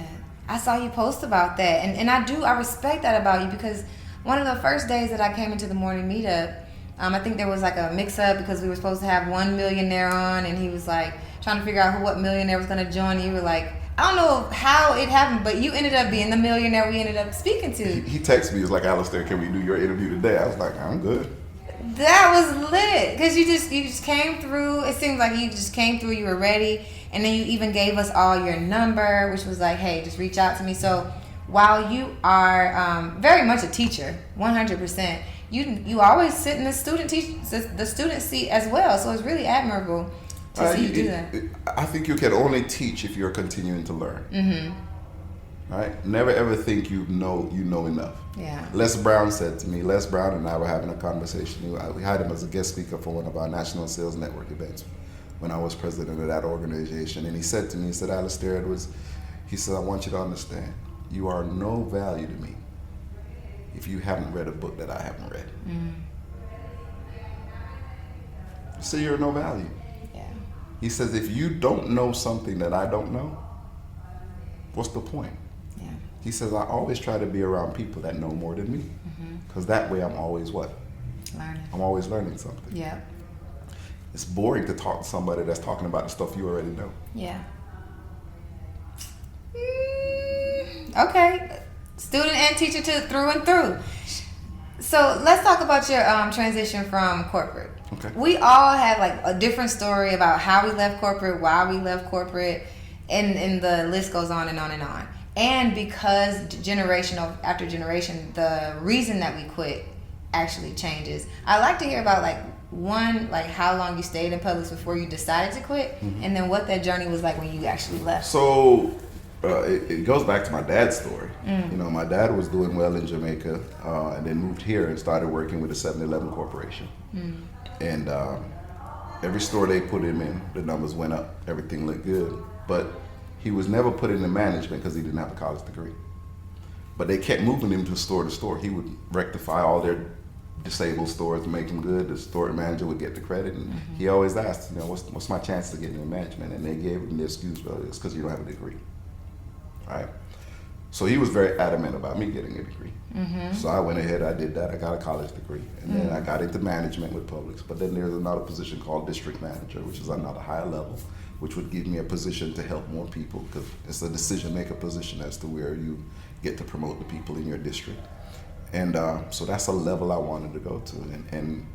I saw you post about that, and I respect that about you, because one of the first days that I came into the morning meetup, I think there was like a mix-up because we were supposed to have one millionaire on, and he was like trying to figure out what millionaire was going to join. And you were like, I don't know how it happened, but you ended up being the millionaire we ended up speaking to. He texted me, he was like, Alistair, can we do your interview today? I was like, I'm good. That was lit, because you just came through. It seems like you just came through, you were ready, and then you even gave us all your number, which was like, hey, just reach out to me. So while you are very much a teacher, 100%, you always sit in the student seat as well. So it's really admirable to see you do that. I think you can only teach if you're continuing to learn. Mm-hmm. Right? Never ever think you know enough. Yeah. Les Brown said to me, Les Brown and I were having a conversation. We had him as a guest speaker for one of our National Sales Network events when I was president of that organization. And he said to me, he said, Alistair, he said, I want you to understand, you are no value to me if you haven't read a book that I haven't read. Mm. So you're no value. Yeah. He says, if you don't know something that I don't know, what's the point? Yeah. He says, I always try to be around people that know more than me. Because that way I'm always what? Learning. I'm always learning something. Yeah. It's boring to talk to somebody that's talking about the stuff you already know. Yeah. Okay. Student and teacher through and through. So let's talk about your transition from corporate. Okay. We all have like a different story about how we left corporate, why we left corporate, and the list goes on and on and on. And because generation after generation, the reason that we quit actually changes. I'd like to hear about how long you stayed in Publix before you decided to quit, and then what that journey was like when you actually left. So it goes back to my dad's story. You know, my dad was doing well in Jamaica and then moved here and started working with the 7-Eleven Corporation. And every store they put him in, the numbers went up. Everything looked good. But he was never put into management because he didn't have a college degree. But they kept moving him to store. He would rectify all their disabled stores, make them good. The store manager would get the credit. And he always asked, you know, what's my chance to get into management? And they gave him the excuse, well, it's because you don't have a degree. Right? So he was very adamant about me getting a degree. So I went ahead, I did that. I got a college degree. And then I got into management with Publix. But then there's another position called district manager, which is another higher level, which would give me a position to help more people, because it's a decision maker position as to where you get to promote the people in your district. And so that's a level I wanted to go to. And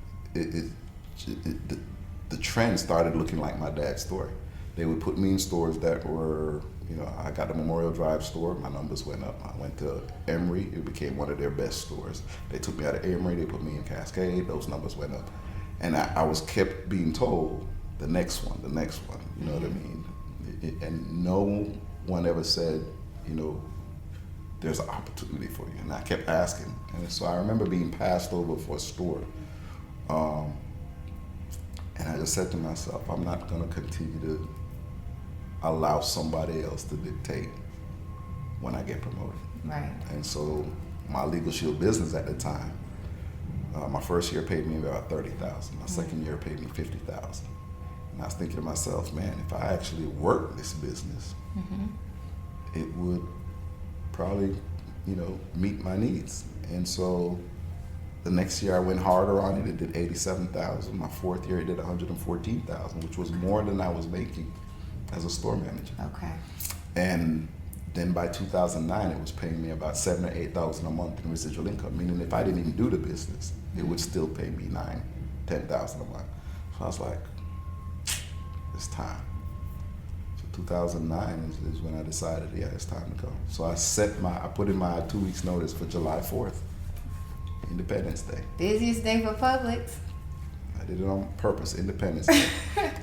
the trend started looking like my dad's story. They would put me in stores that were, you know, I got the Memorial Drive store, my numbers went up. I went to Emory, it became one of their best stores. They took me out of Emory, they put me in Cascade, those numbers went up. And I was kept being told, the next one, you know what I mean? And no one ever said, you know, there's an opportunity for you. And I kept asking. And so I remember being passed over for a store. And I just said to myself, I'm not gonna continue to allow somebody else to dictate when I get promoted. Right. And so my Legal Shield business at the time, my first year paid me about $30,000. My second year paid me $50,000. And I was thinking to myself, man, if I actually worked this business, it would probably, you know, meet my needs. And so the next year I went harder on it. It did $87,000. My fourth year it did $114,000, which was more than I was making as a store manager. Okay. And then by 2009, it was paying me about $7,000 or $8,000 a month in residual income, meaning if I didn't even do the business, it would still pay me $9,000, $10,000 a month. So I was like, it's time. So 2009 is when I decided, yeah, it's time to go. So I put in my 2 weeks notice for July 4th, Independence Day. Busiest day for Publix. I did it on purpose, Independence Day.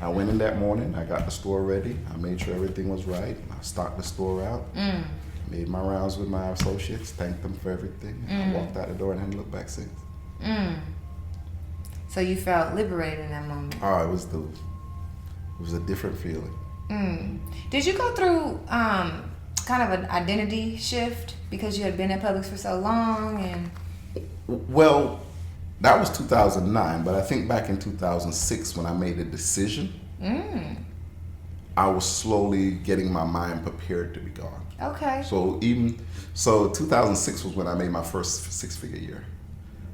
I went in that morning, I got the store ready, I made sure everything was right, I stocked the store out, made my rounds with my associates, thanked them for everything, and I walked out the door and hadn't looked back since. So you felt liberated in that moment? Oh, it was a different feeling. Did you go through kind of an identity shift because you had been at Publix for so long? And Well, that was 2009, but I think back in 2006 when I made a decision, I was slowly getting my mind prepared to be gone. Okay. So 2006 was when I made my first six-figure year.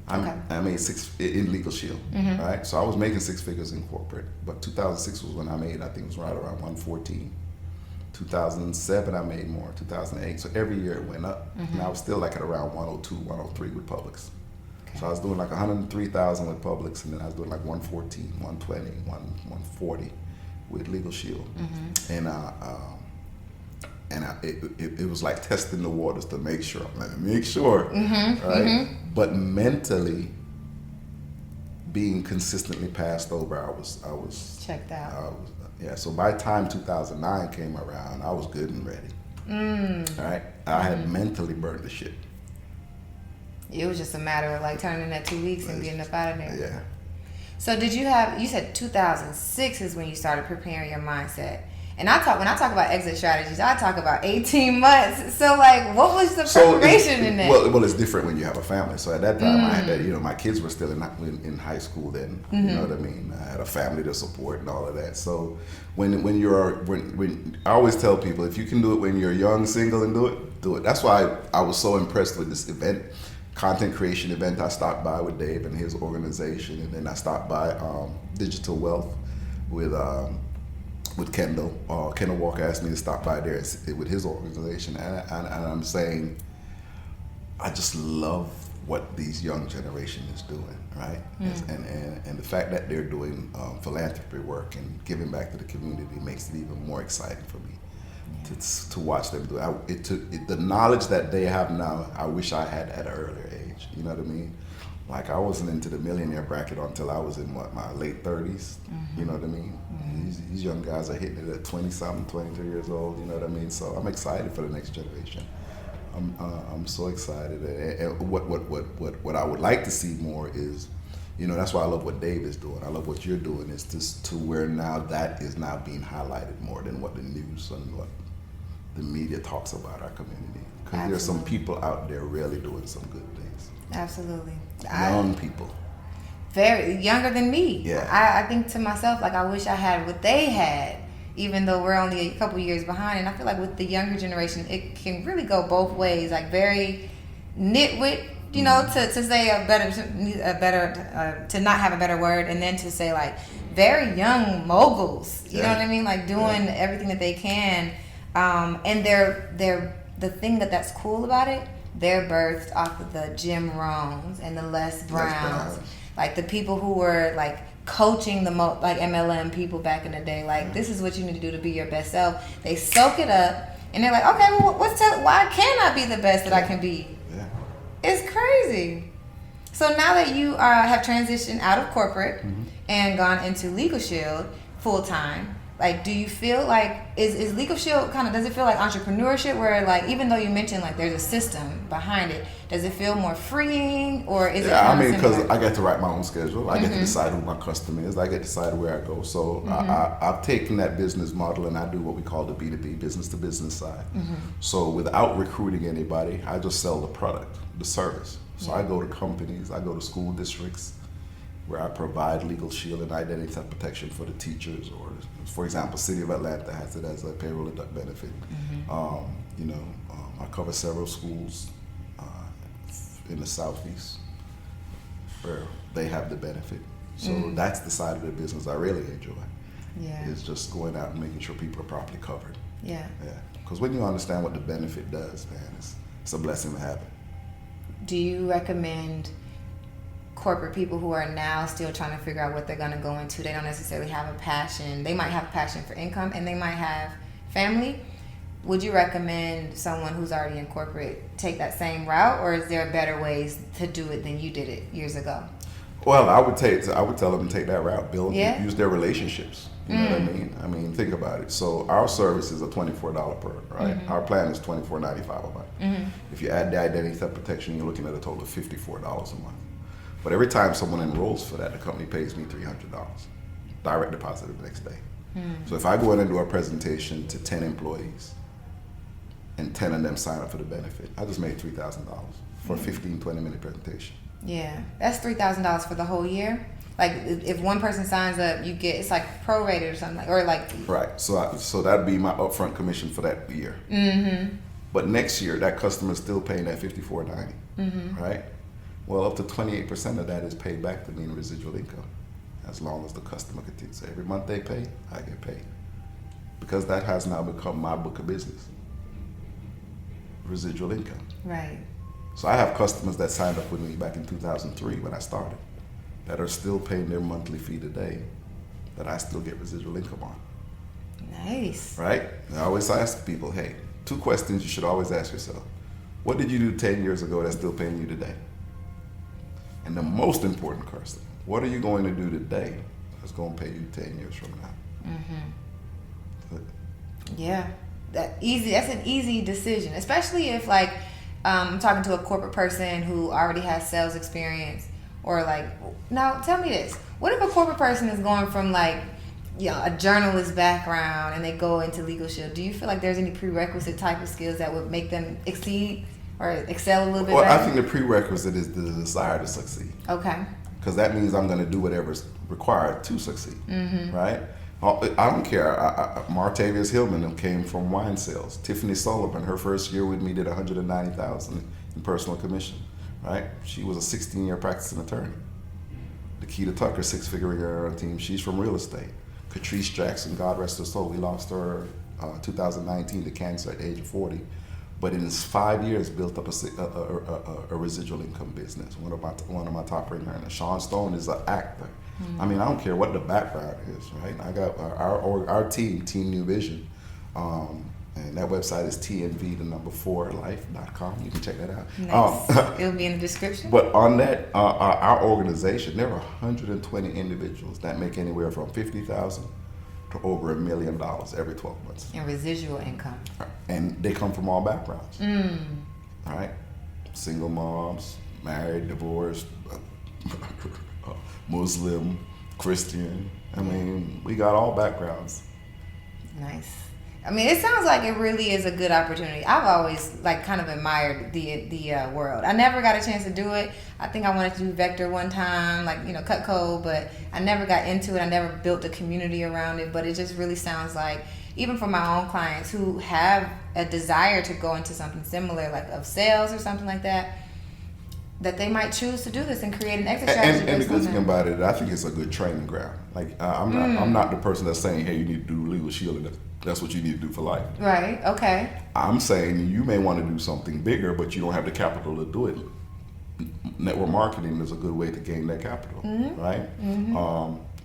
I made six in Legal Shield, right? So I was making six figures in corporate, but 2006 was when I made, I think it was right around 114. 2007 I made more, 2008. So every year it went up, and I was still like at around 102, 103 with Publix. So I was doing like 103,000 with Publix, and then I was doing like 114, 120, 140 with Legal Shield, and it was like testing the waters to make sure, right? But mentally, being consistently passed over, I was checked out. So by the time 2009 came around, I was good and ready. Right? I had mentally burned the ship. It was just a matter of like turning in that 2 weeks and getting up out of there. Yeah. So you said 2006 is when you started preparing your mindset. And when I talk about exit strategies, I talk about 18 months. So like, what was the preparation in that? Well, it's different when you have a family. So at that time, I had that, my kids were still in high school then. You know what I mean? I had a family to support and all of that. So when I always tell people, if you can do it when you're young, single, and do it. That's why I was so impressed with this event, content creation event. I stopped by with Dave and his organization, and then I stopped by Digital Wealth with Kendall. Kendall Walker asked me to stop by there with his organization, and I'm saying, I just love what these young generation is doing, right? And the fact that they're doing philanthropy work and giving back to the community makes it even more exciting for me to watch them do it. The knowledge that they have now, I wish I had at an earlier age. You know what I mean? Like, I wasn't into the millionaire bracket until I was in my late 30s. You know what I mean? These young guys are hitting it at 20-something, 23 years old. You know what I mean? So I'm excited for the next generation. I'm so excited. And what I would like to see more is, that's why I love what Dave is doing. I love what you're doing. Is just to where now that is now being highlighted more than what the news and what the media talks about our community. Because there's some people out there really doing some good things. Absolutely. Young people. Very younger than me. Yeah. I think to myself, like, I wish I had what they had, even though we're only a couple years behind. And I feel like with the younger generation, it can really go both ways. Like, very nitwit, to say a better, to not have a better word, and then to say like very young moguls. You know what I mean? Like doing everything that they can. And they're the thing that's cool about it. They're birthed off of the Jim Rohns and the Les Browns. Like the people who were like coaching the like MLM people back in the day. Like, this is what you need to do to be your best self. They soak it up and they're like, okay, well, why can't I be the best that I can be? Yeah. It's crazy. So now that you have transitioned out of corporate and gone into Legal Shield full time, like, do you feel like is Legal Shield does it feel like entrepreneurship where, like, even though you mentioned like there's a system behind it, does it feel more freeing, or is it? Yeah, I mean, because I get to write my own schedule. I get to decide who my customer is. I get to decide where I go. So I've taken that business model and I do what we call the B2B, business to business side. So without recruiting anybody, I just sell the product, the service. So I go to companies, I go to school districts, where I provide Legal Shield and identity theft protection for the teachers, or, for example, City of Atlanta has it as a payroll deduct benefit. I cover several schools in the Southeast where they have the benefit. So that's the side of the business I really enjoy. Yeah, is just going out and making sure people are properly covered. Yeah. Because when you understand what the benefit does, man, it's a blessing to have it. Do you recommend corporate people who are now still trying to figure out what they're going to go into? They don't necessarily have a passion. They might have a passion for income and they might have family. Would you recommend someone who's already in corporate take that same route, or is there better ways to do it than you did it years ago? Well, I would tell them to take that route. Use their relationships. You know what I mean? I mean, think about it. So our service is a $24 per, right? Our plan is $24.95 a month. If you add the identity theft protection, you're looking at a total of $54 a month. But every time someone enrolls for that, the company pays me $300. Direct deposit the next day. So if I go in and do a presentation to 10 employees and 10 of them sign up for the benefit, I just made $3,000 for a 15, 20-minute presentation. Yeah, that's $3,000 for the whole year. Like if one person signs up, you get, it's like prorated or something, or like. Right. So that'd be my upfront commission for that year. Mm-hmm. But next year, that customer is still paying that $54.90. Mm-hmm. Right. Well, up to 28% of that is paid back to me in residual income, as long as the customer continues. So every month they pay, I get paid, because that has now become my book of business. Residual income. Right. So I have customers that signed up with me back in 2003 when I started, that are still paying their monthly fee today, that I still get residual income on. Nice. Right? And I always ask people, hey, 2 questions you should always ask yourself. What did you do 10 years ago that's still paying you today? And the most important question, what are you going to do today that's going to pay you 10 years from now? Mm-hmm. Yeah, that's an easy decision, especially if like I'm talking to a corporate person who already has sales experience, or like, now tell me this, what if a corporate person is going from like, a journalist background and they go into Legal Shield? Do you feel like there's any prerequisite type of skills that would make them exceed or excel a little bit better? I think the prerequisite is the desire to succeed. Okay. Because that means I'm going to do whatever's required to succeed, right? I don't care. Martavius Hillman came from wine sales. Tiffany Sullivan, her first year with me, did $190,000 in personal commission, right? She was a 16-year practicing attorney. Nikita Tucker, 6-figure year on our team. She's from real estate. Catrice Jackson, God rest her soul, we lost her 2019 to cancer at the age of 40. But in his 5 years, built up a residual income business. One of my top earners. Sean Stone is an actor. I mean, I don't care what the background is, right? I got our team, Team New Vision, and that website is tnv4life.com. You can check that out. Nice. It'll be in the description. But on that, our organization, there are 120 individuals that make anywhere from $50,000 to over $1 million every 12 months. And residual income. And they come from all backgrounds. All right? Single moms, married, divorced, Muslim, Christian. I mean, we got all backgrounds. Nice. I mean, it sounds like it really is a good opportunity. I've always like kind of admired the world. I never got a chance to do it. I think I wanted to do vector one time, like, cut code, but I never got into it. I never built a community around it, but it just really sounds like, even for my own clients who have a desire to go into something similar, like of sales or something like that, that they might choose to do this and create an exit strategy. And the good thing about it, I think it's a good training ground. Like, I'm not the person that's saying, hey, you need to do Legal Shield and that's what you need to do for life. Right, okay. I'm saying you may want to do something bigger, but you don't have the capital to do it. Network marketing is a good way to gain that capital, right?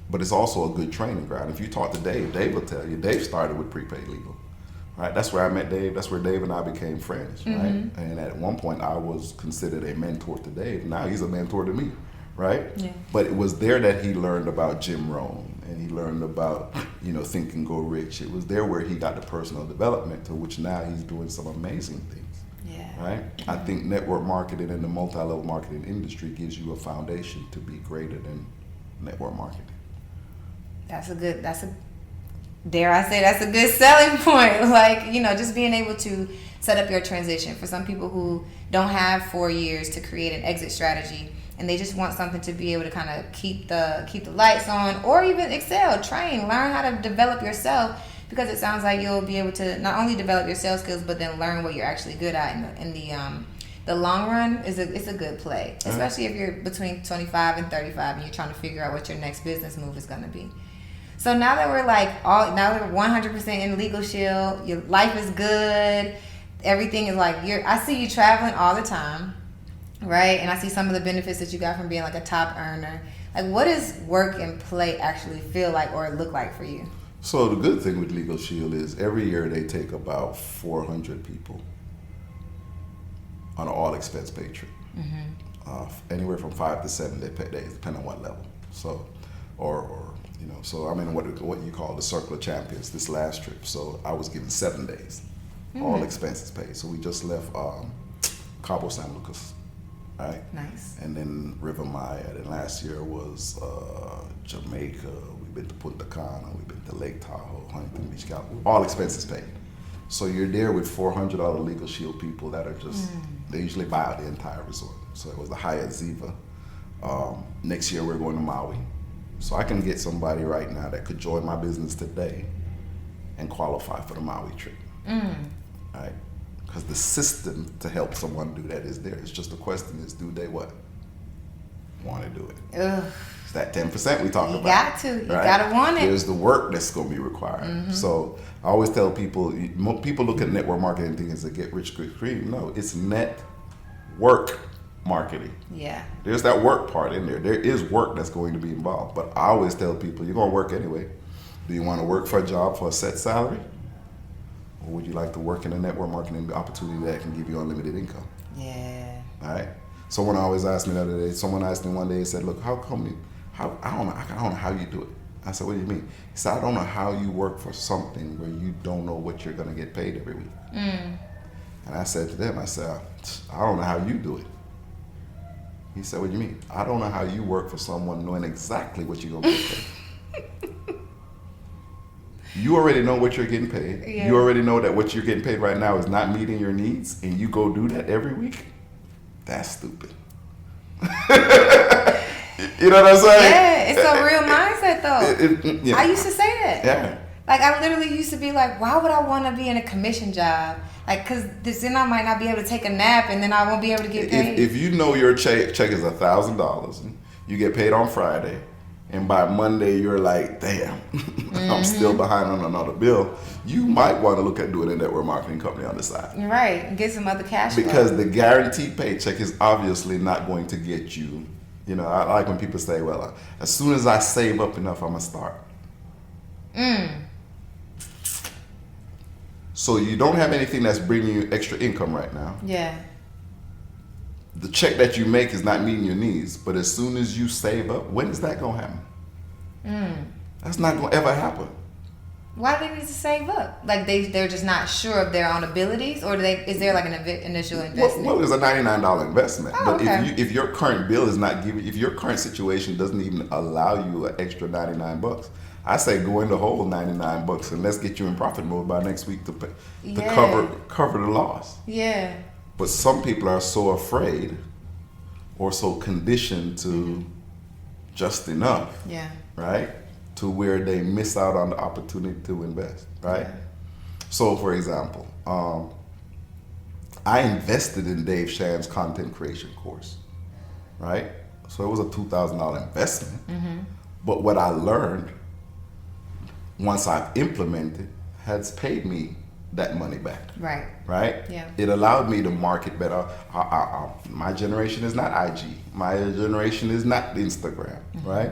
But it's also a good training ground. If you talk to Dave will tell you, Dave started with prepaid legal, right? That's where I met Dave. That's where Dave and I became friends, right? And at one point, I was considered a mentor to Dave. Now he's a mentor to me, right? Yeah. But it was there that he learned about Jim Rohn, and he learned about, Think and Go Rich. It was there where he got the personal development, to which now he's doing some amazing things. Yeah. Right? I think network marketing and the multi-level marketing industry gives you a foundation to be greater than network marketing. That's a good selling point. Like, just being able to set up your transition. For some people who don't have 4 years to create an exit strategy, and they just want something to be able to kind of keep the lights on, or even excel, train, learn how to develop yourself, because it sounds like you'll be able to not only develop your sales skills, but then learn what you're actually good at in the long run. It's a good play, especially if you're between 25 and 35 and you're trying to figure out what your next business move is going to be. So now that we're now that we're 100% in Legal Shield, your life is good, everything is like, I see you traveling all the time, right? And I see some of the benefits that you got from being like a top earner. Like, what does work and play actually feel like or look like for you? So the good thing with Legal Shield is every year they take about 400 people on an all expense paid trip. Anywhere from 5 to 7 days, depending on what level. So, so I'm in what you call the Circle of Champions this last trip. So I was given 7 days, all expenses paid. So we just left Cabo San Lucas, right? Nice. And then River Maya. And last year was Jamaica. We've been to Punta Cana. We've been to Lake Tahoe, Huntington Beach, California. All expenses paid. So you're there with 400 other Legal Shield people that are just, they usually buy out the entire resort. So it was the Hyatt Ziva. Next year we're going to Maui. So I can get somebody right now that could join my business today and qualify for the Maui trip. Right? Because the system to help someone do that is there. It's just the question is, do they what? Want to do it. Ugh. It's that 10% we talked about. You got to. You right? got to want it. There's the work that's going to be required. So I always tell people, people look at network marketing things as a get rich quick scheme. No, it's network marketing. Yeah. There's that work part in there. There is work that's going to be involved. But I always tell people, you're going to work anyway. Do you want to work for a job for a set salary? Or would you like to work in a network marketing opportunity that can give you unlimited income? Yeah. All right. Someone always asked me the other day. Someone asked me one day. He said, "Look, how come you? I don't know how you do it." I said, "What do you mean?" He said, "I don't know how you work for something where you don't know what you're gonna get paid every week." And I said to them, "I said, I don't know how you do it." He said, "What do you mean?" "I don't know how you work for someone knowing exactly what you're gonna get paid." You already know what you're getting paid. Yeah. You already know that what you're getting paid right now is not meeting your needs, and you go do that every week. That's stupid. You know what I'm saying? Yeah, it's a real mindset though. Yeah. I used to say that. Yeah. Like I literally used to be like, why would I want to be in a commission job? Like, cause then I might not be able to take a nap, and then I won't be able to get paid. If you know your check is $1,000, you get paid on Friday, and by Monday you're like, damn, I'm still behind on another bill. You might want to look at doing a network marketing company on the side. Right, and get some other cash flow. Because the guaranteed paycheck is obviously not going to get you. You know, I like when people say, well, as soon as I save up enough, I'm going to start. So you don't have anything that's bringing you extra income right now. Yeah. The check that you make is not meeting your needs, but as soon as you save up, when is that going to happen? That's not going to ever happen. Why do they need to save up? Like they're just not sure of their own abilities, or is there like an initial investment? Well, it's a $99 investment. Oh, but okay. if your current bill is not giving, if your current situation doesn't even allow you an extra $99, I say go in the whole $99 and let's get you in profit mode by next week to cover the loss. Yeah. But some people are so afraid or so conditioned to just enough. Yeah. Right? To where they miss out on the opportunity to invest, right? Yeah. So, for example, I invested in Dave Sham's content creation course, right? So it was a $2,000 investment. But what I learned once I've implemented has paid me that money back. Right. Right? Yeah. It allowed me to market better. My generation is not IG. My generation is not Instagram, right?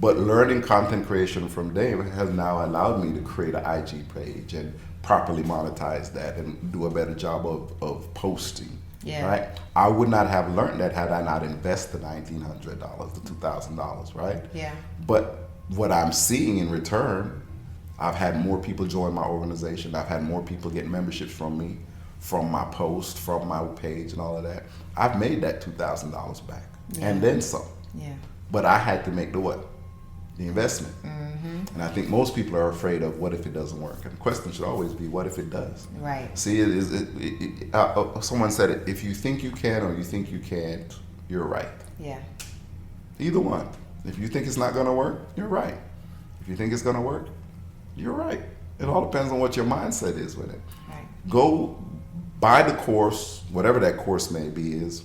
But learning content creation from Dave has now allowed me to create an IG page and properly monetize that and do a better job of posting. Yeah. Right? I would not have learned that had I not invested $1,900, the $2,000, right? Yeah. But what I'm seeing in return, I've had more people join my organization. I've had more people get memberships from me, from my post, from my page and all of that. I've made that $2,000 back and then some. Yeah. But I had to make the what? The investment. And I think most people are afraid of what if it doesn't work. And the question should always be, what if it does? Right. See, someone said it, if you think you can or you think you can't, you're right. Yeah. Either one. If you think it's not going to work, you're right. If you think it's going to work, you're right. It all depends on what your mindset is with it. Right. Go buy the course, whatever that course may be is,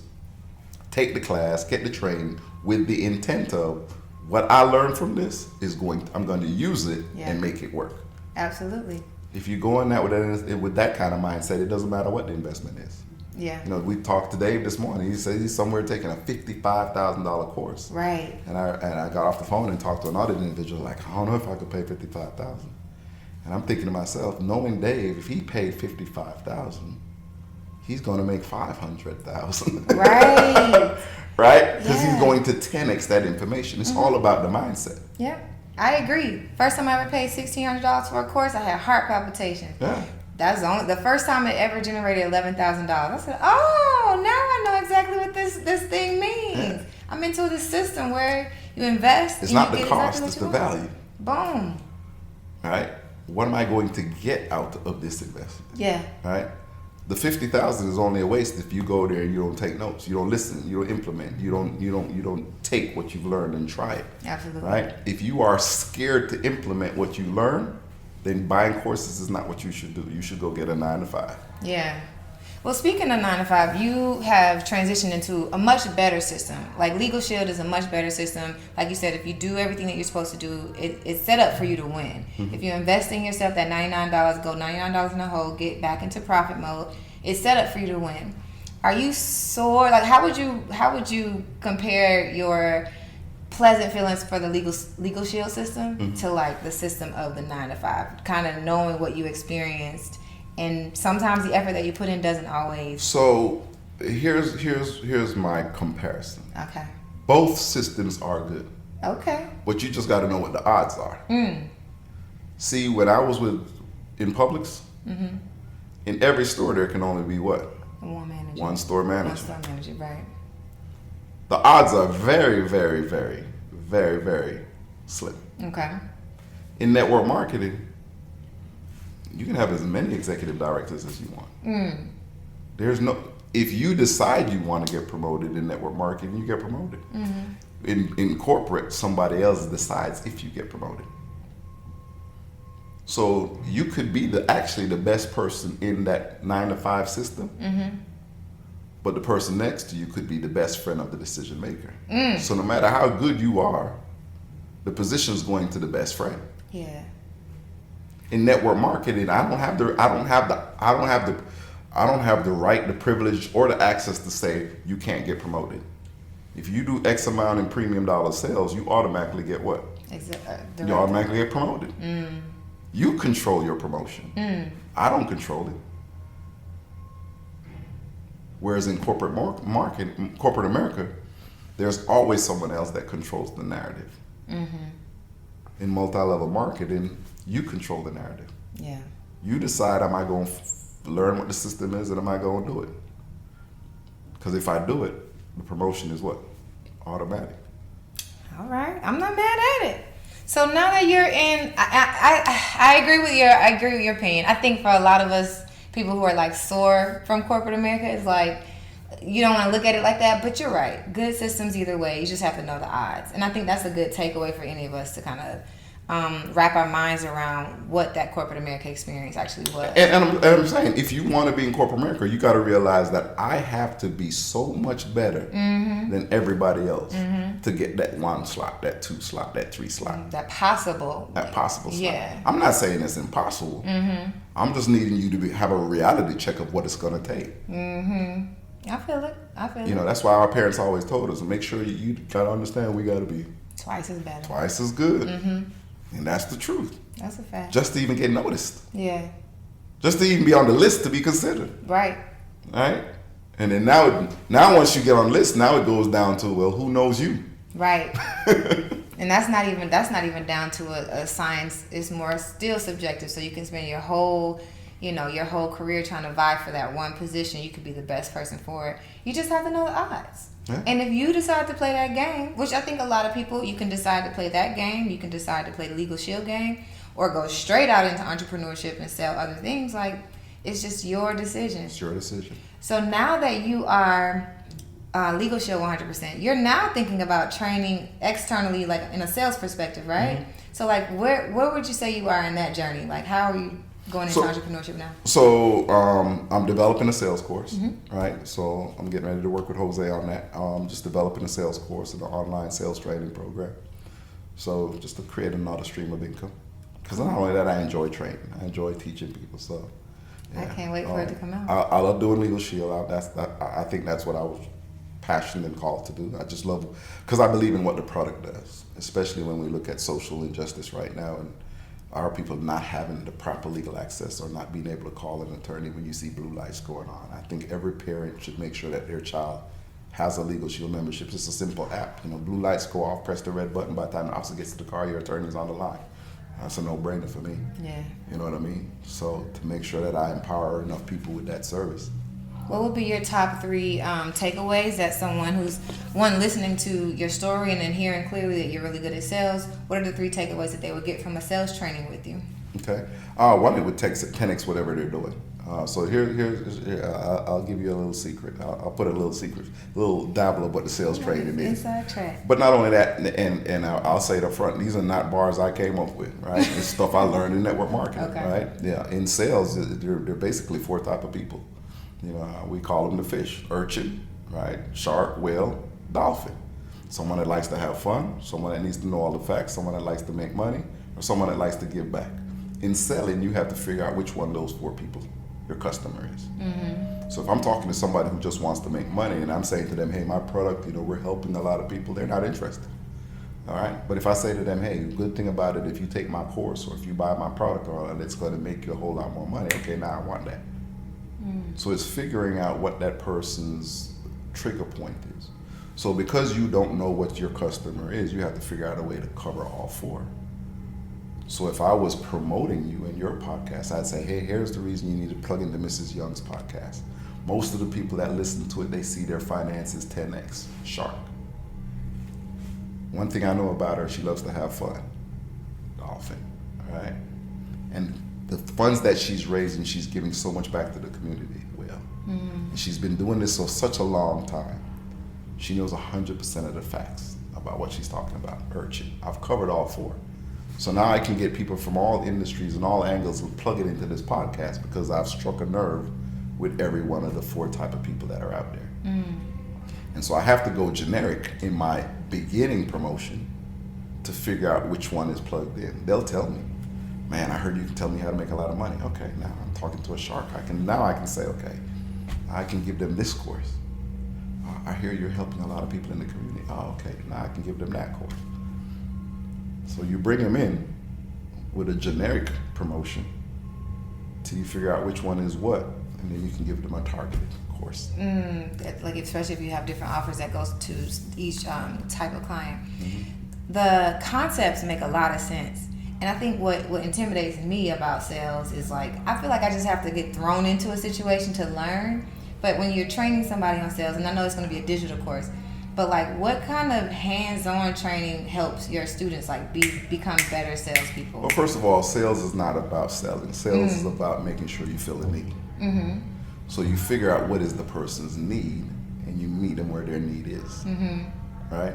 take the class, get the training with the intent of what I learned from this I'm going to use it and make it work. Absolutely. If you go in that with that kind of mindset, it doesn't matter what the investment is. Yeah. You know, we talked to Dave this morning. He said he's somewhere taking a $55,000 course. Right. And I got off the phone and talked to another individual like, I don't know if I could pay $55,000. And I'm thinking to myself, knowing Dave, if he paid $55,000, he's going to make $500,000. Right. Right? Because he's going to 10x that information. It's all about the mindset. Yeah. I agree. First time I ever paid $1,600 for a course, I had heart palpitations. Yeah. That's the first time it ever generated $11,000. I said, oh, now I know exactly what this thing means. Yeah. I'm into this system where you invest. It's not the cost, it's the value. Boom. All right. What am I going to get out of this investment? Yeah. All right. The $50,000 is only a waste if you go there and you don't take notes, you don't listen, you don't implement, you don't take what you've learned and try it. Absolutely. Right? If you are scared to implement what you learn, then buying courses is not what you should do. You should go get a 9-to-5. Yeah. Well, speaking of 9-to-5, you have transitioned into a much better system. Like Legal Shield is a much better system. Like you said, if you do everything that you're supposed to do, it's set up for you to win. Mm-hmm. If you invest in yourself, that $99, go $99 in the hole, get back into profit mode. It's set up for you to win. Are you sore? Like, how would you compare your pleasant feelings for the legal shield system to like the system of the 9-to-5? Kind of knowing what you experienced. And sometimes the effort that you put in doesn't always. So here's my comparison. Okay. Both systems are good. Okay. But you just got to know what the odds are. See, when I was in Publix, in every store there can only be what? One manager. One store manager. One store manager, right. The odds are very, very, very, very, very slim. Okay. In network marketing, you can have as many executive directors as you want. There's no, if you decide you want to get promoted in network marketing, you get promoted. In corporate, somebody else decides if you get promoted. So you could be actually the best person in that 9-to-5 system, but the person next to you could be the best friend of the decision maker. So no matter how good you are, the position is going to the best friend. Yeah. In network marketing, I don't have the right, the privilege, or the access to say you can't get promoted. If you do X amount in premium dollar sales, you automatically get what? You automatically get promoted. You control your promotion. I don't control it. Whereas in corporate America, there's always someone else that controls the narrative. In multi-level marketing, you control the narrative. Yeah. You decide, am I going to learn what the system is and am I going to do it? Because if I do it, the promotion is what? Automatic. All right. I'm not mad at it. So now that you're in, I agree with your opinion. I think for a lot of us, people who are like sore from corporate America, it's like, you don't want to look at it like that, but you're right. Good systems either way. You just have to know the odds. And I think that's a good takeaway for any of us to kind of wrap our minds around what that corporate America experience actually was. And I'm saying, if you want to be in corporate America, you got to realize that I have to be so much better than everybody else to get that 1 slot, that 2 slot, that 3 slot. That possible slot. Yeah. I'm not saying it's impossible. I'm just needing you to have a reality check of what it's going to take. I feel it. You know, that's why our parents always told us, make sure you got to understand we got to be twice as better. Twice as good. And that's the truth. That's a fact. Just to even get noticed. Yeah. Just to even be on the list to be considered. Right. Right? And then now once you get on the list, now it goes down to, well, who knows you? Right. And that's not even down to a science. It's more still subjective. So you can spend your whole career trying to vie for that one position. You could be the best person for it. You just have to know the odds. Yeah. And if you decide to play that game, which I think a lot of people, you can decide to play that game, you can decide to play the legal shield game, or go straight out into entrepreneurship and sell other things. Like, it's just your decision. It's your decision. So now that you are legal shield 100%, you're now thinking about training externally, like in a sales perspective, right? So like, where would you say you are in that journey? Like, how are you going into entrepreneurship now? So I'm developing a sales course, right? So I'm getting ready to work with Jose on that. Just developing a sales course and an online sales training program. So just to create another stream of income. Because not only that, I enjoy training. I enjoy teaching people. So yeah. I can't wait for it to come out. I love doing Legal Shield. I think that's what I was passionate and called to do. I just love, because I believe in what the product does, especially when we look at social injustice right now and our people not having the proper legal access or not being able to call an attorney when you see blue lights going on. I think every parent should make sure that their child has a Legal Shield membership. It's a simple app. Blue lights go off, press the red button. By the time the officer gets to the car, your attorney's on the line. That's a no-brainer for me. Yeah. You know what I mean? So to make sure that I empower enough people with that service. What would be your top 3 takeaways that someone who's, one, listening to your story and then hearing clearly that you're really good at sales, what are the 3 takeaways that they would get from a sales training with you? Okay. One, it would 10x whatever they're doing. So I'll give you a little secret. I'll put a little secret, a little dabble of what the sales training is. Inside track. But not only that, and I'll say it up front, these are not bars I came up with, right? It's stuff I learned in network marketing, Okay. right? Yeah, in sales, they're basically 4 type of people. You know, we call them the fish: urchin, right? Shark, whale, dolphin. Someone that likes to have fun, someone that needs to know all the facts, someone that likes to make money, or someone that likes to give back. In selling, you have to figure out which one of those 4 people your customer is. Mm-hmm. So if I'm talking to somebody who just wants to make money and I'm saying to them, hey, my product, you know, we're helping a lot of people, they're not interested. All right. But if I say to them, hey, the good thing about it, if you take my course or if you buy my product, or it's going to make you a whole lot more money. Okay, now I want that. So it's figuring out what that person's trigger point is. So because you don't know what your customer is, you have to figure out a way to cover all 4. So if I was promoting you in your podcast, I'd say, hey, here's the reason you need to plug into Mrs. Young's podcast. Most of the people that listen to it, they see their finances 10x, shark. One thing I know about her, she loves to have fun. Dolphin, all right? And the funds that she's raising, she's giving so much back to the community. Well, and she's been doing this for such a long time. She knows 100% of the facts about what she's talking about. Urchin. I've covered all 4. So now I can get people from all industries and all angles and plug it into this podcast because I've struck a nerve with every one of the 4 type of people that are out there. And so I have to go generic in my beginning promotion to figure out which one is plugged in. They'll tell me, man, I heard you can tell me how to make a lot of money. Okay, now I'm talking to a shark. I can say, okay, I can give them this course. I hear you're helping a lot of people in the community. Oh, okay, now I can give them that course. So you bring them in with a generic promotion till you figure out which one is what, and then you can give them a targeted course. Like especially if you have different offers that goes to each type of client. The concepts make a lot of sense. And I think what intimidates me about sales is like, I feel like I just have to get thrown into a situation to learn. But when you're training somebody on sales, and I know it's going to be a digital course, but like what kind of hands-on training helps your students like become better salespeople? Well, first of all, sales is not about selling. Sales is about making sure you fill a need. So you figure out what is the person's need and you meet them where their need is, right?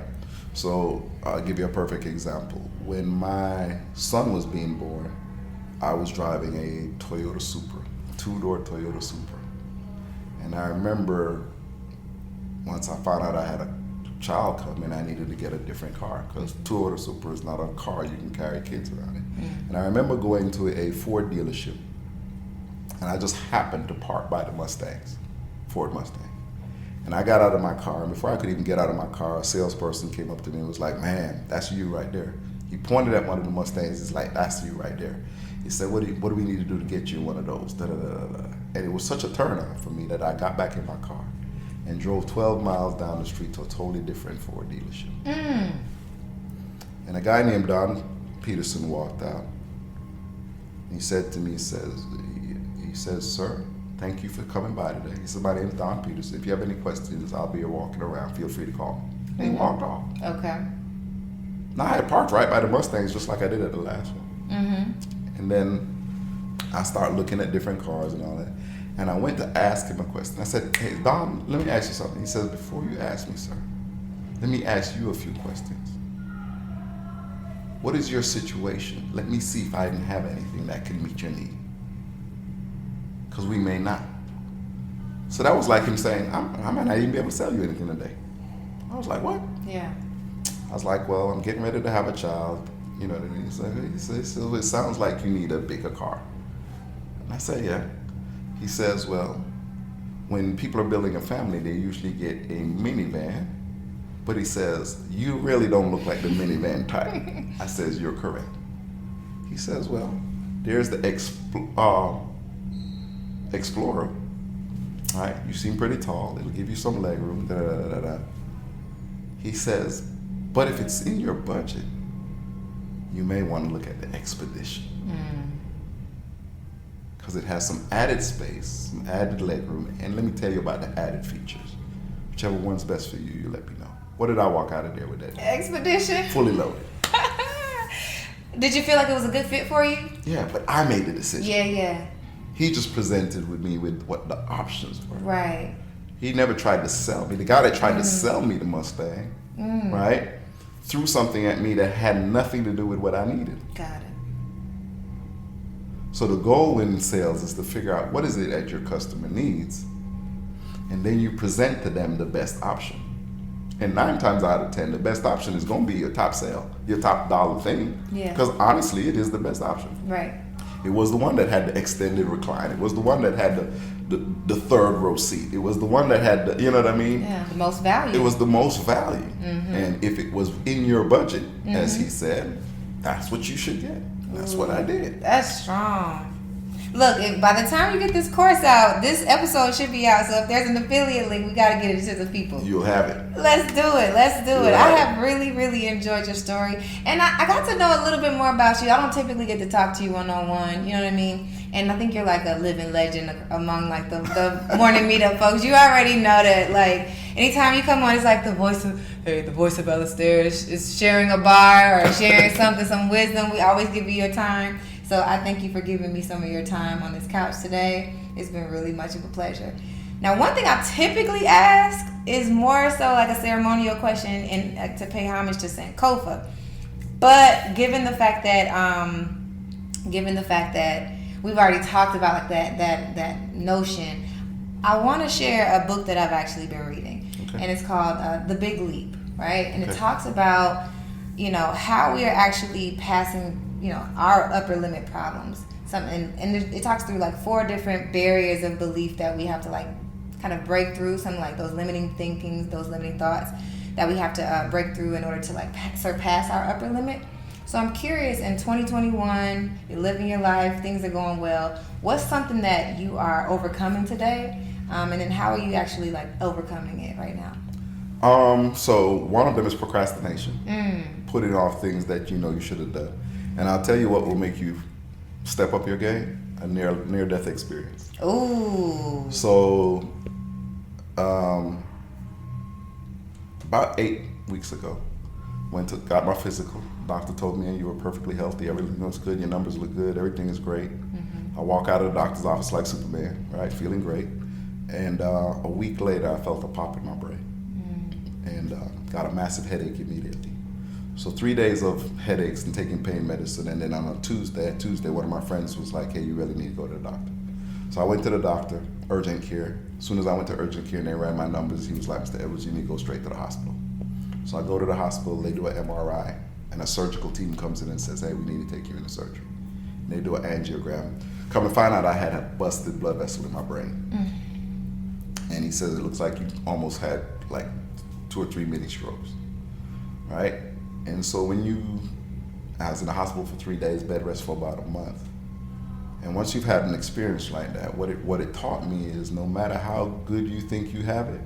So I'll give you a perfect example. When my son was being born, I was driving a Toyota Supra, 2-door Toyota Supra. And I remember once I found out I had a child come in, I needed to get a different car because Toyota Supra is not a car you can carry kids around in. And I remember going to a Ford dealership and I just happened to park by the Mustangs, Ford Mustang. And I got out of my car, and before I could even get out of my car, a salesperson came up to me and was like, man, that's you right there. He pointed at one of the Mustangs, he's like, that's you right there. He said, what do we need to do to get you one of those? Da, da, da, da, da. And it was such a turn on for me that I got back in my car and drove 12 miles down the street to a totally different Ford dealership. And a guy named Don Peterson walked out. He said to me, he says, sir, thank you for coming by today. He said, my name is Don Peterson. If you have any questions, I'll be here walking around. Feel free to call me. And he walked off. Okay. Now I had parked right by the Mustangs just like I did at the last one. And then I started looking at different cars and all that. And I went to ask him a question. I said, hey, Don, let me ask you something. He says, before you ask me, sir, let me ask you a few questions. What is your situation? Let me see if I didn't have anything that can meet your need. Because we may not. So that was like him saying, I might not even be able to sell you anything today. I was like, what? Yeah. I was like, well, I'm getting ready to have a child. You know what I mean? He said, so it sounds like you need a bigger car. And I said, yeah. He says, well, when people are building a family, they usually get a minivan. But he says, you really don't look like the minivan type. I says, you're correct. He says, well, there's the Explorer. All right, you seem pretty tall. It'll give you some leg room. Da, da, da, da. He says, but if it's in your budget, you may want to look at the Expedition. Because it has some added space, some added legroom, and let me tell you about the added features. Whichever one's best for you, you let me know. What did I walk out of there with that? Expedition? Fully loaded. Did you feel like it was a good fit for you? Yeah, but I made the decision. Yeah. He just presented with me with what the options were. Right. He never tried to sell me. The guy that tried to sell me the Mustang, right, threw something at me that had nothing to do with what I needed. Got it. So the goal in sales is to figure out what is it that your customer needs, and then you present to them the best option. And 9 times out of 10, the best option is going to be your top sale, your top dollar thing. Yeah. Because honestly, it is the best option. Right. It was the one that had the extended recline. It was the one that had the third row seat. It was the one that had the, you know what I mean? Yeah, the most value. It was the most value. And if it was in your budget, as he said, that's what you should get. That's what I did. That's strong. Look, by the time you get this course out, this episode should be out. So if there's an affiliate link, we got to get it to the people. You'll have it. Let's do it. I have really, really enjoyed your story. And I got to know a little bit more about you. I don't typically get to talk to you one-on-one. You know what I mean? And I think you're like a living legend among like the morning meetup folks. You already know that. Like anytime you come on, it's like the voice of Alistair is sharing a bar or sharing something, some wisdom. We always give you your time. So I thank you for giving me some of your time on this couch today. It's been really much of a pleasure. Now, one thing I typically ask is more so like a ceremonial question and to pay homage to Sankofa. But given the fact that we've already talked about like that notion, I want to share a book that I've actually been reading, and it's called The Big Leap, right? And it talks about, you know, how we are actually passing, you know, our upper limit problems. And it talks through like 4 different barriers of belief that we have to like kind of break through, some like those limiting thinkings, those limiting thoughts that we have to break through in order to like surpass our upper limit. So I'm curious, in 2021, you're living your life, things are going well. What's something that you are overcoming today? And then how are you actually like overcoming it right now? So one of them is procrastination. Putting off things that you know you should have done. And I'll tell you what will make you step up your game: a near-death experience. Ooh. So, about 8 weeks ago, got my physical. Doctor told me you were perfectly healthy. Everything looks good. Your numbers look good. Everything is great. I walk out of the doctor's office like Superman, right? Feeling great. And a week later, I felt a pop in my brain and got a massive headache immediately. So 3 days of headaches and taking pain medicine, and then on a Tuesday, one of my friends was like, hey, you really need to go to the doctor. So I went to the doctor, urgent care. As soon as I went to urgent care and they ran my numbers, he was like, Mr. Edwards, you need to go straight to the hospital. So I go to the hospital, they do an MRI, and a surgical team comes in and says, hey, we need to take you into surgery. And they do an angiogram. Come to find out I had a busted blood vessel in my brain. And he says, it looks like you almost had like 2 or 3 mini strokes, right? And so I was in the hospital for 3 days, bed rest for about a month. And once you've had an experience like that, what it taught me is no matter how good you think you have it,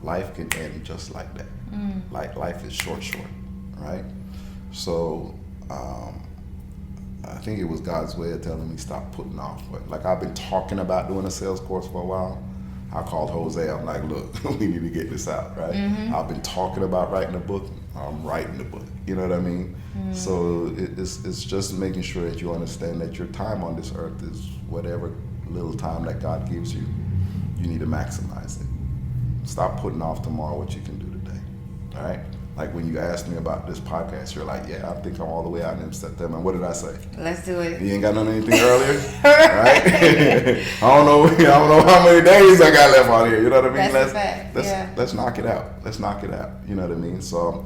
life can end just like that. Like life is short, right? So I think it was God's way of telling me stop putting off. Like I've been talking about doing a sales course for a while. I called Jose. I'm like, look, we need to get this out, right? I've been talking about writing a book. I'm writing the book. You know what I mean? So it's just making sure that you understand that your time on this earth is whatever little time that God gives you. You need to maximize it. Stop putting off tomorrow what you can do today. All right? Like when you asked me about this podcast, you're like, yeah, I think I'm all the way out in September. And what did I say? Let's do it. You ain't got anything earlier? Right? I don't know how many days I got left on here. You know what I mean? That's a fact. Let's knock it out. Let's knock it out. You know what I mean? So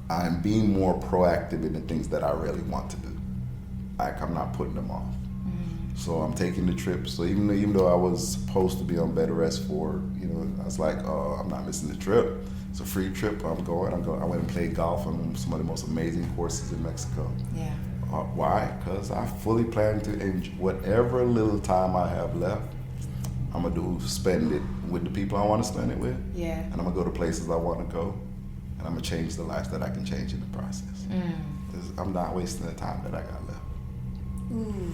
I'm being more proactive in the things that I really want to do. Like I'm not putting them off. So I'm taking the trip. So even though I was supposed to be on bed rest for, I was like, I'm not missing the trip. It's a free trip. I'm going. I went and played golf on some of the most amazing courses in Mexico. Yeah. Why? Because I fully plan to enjoy whatever little time I have left. I'm gonna spend it with the people I want to spend it with. Yeah. And I'm gonna go to places I want to go. and I'm gonna change the lives that I can change in the process. I'm not wasting the time that I got left. Ooh.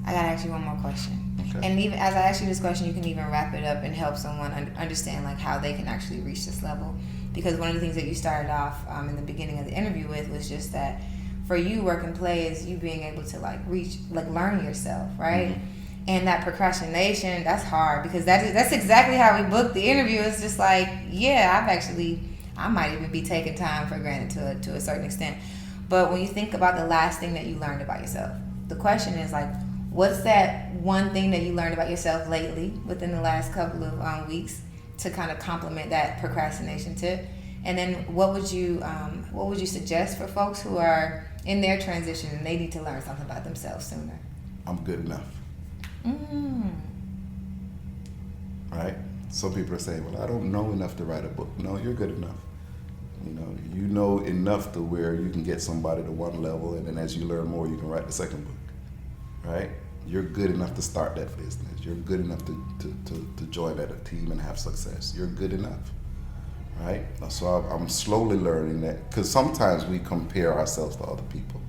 I gotta ask you one more question. Okay. And even as I ask you this question, you can even wrap it up and help someone understand like how they can actually reach this level. Because one of the things that you started off in the beginning of the interview with was just that for you, work and play is you being able to like reach, like learn yourself, right? Mm-hmm. And that procrastination, that's hard because that's exactly how we booked the interview. It's just like, yeah, I might even be taking time for granted to a certain extent. But when you think about the last thing that you learned about yourself, the question is like, what's that one thing that you learned about yourself lately within the last couple of weeks to kind of complement that procrastination tip? And then what would you suggest for folks who are in their transition and they need to learn something about themselves sooner? I'm good enough. Right? Some people are saying, well, I don't know enough to write a book. No, you're good enough. You know enough to where you can get somebody to one level, and then as you learn more, you can write the second book. Right? You're good enough to start that business. You're good enough to join that team and have success. You're good enough. Right? So I'm slowly learning that, because sometimes we compare ourselves to other people.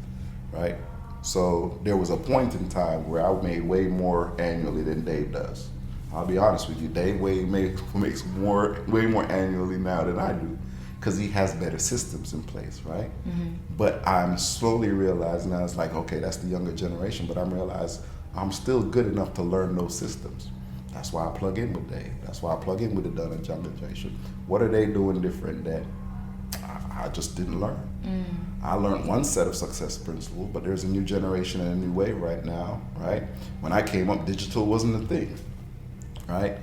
Right? So there was a point in time where I made way more annually than Dave does. I'll be honest with you, Dave makes way more annually now than I do, because he has better systems in place, right? Mm-hmm. But I'm slowly realizing now, it's like, okay, that's the younger generation, but I'm realizing I'm still good enough to learn those systems. That's why I plug in with Dave. That's why I plug in with the Dunn and younger generation. What are they doing different that I just didn't learn? I learned one set of success principles, but there's a new generation and a new way right now, right? When I came up, digital wasn't a thing. Right?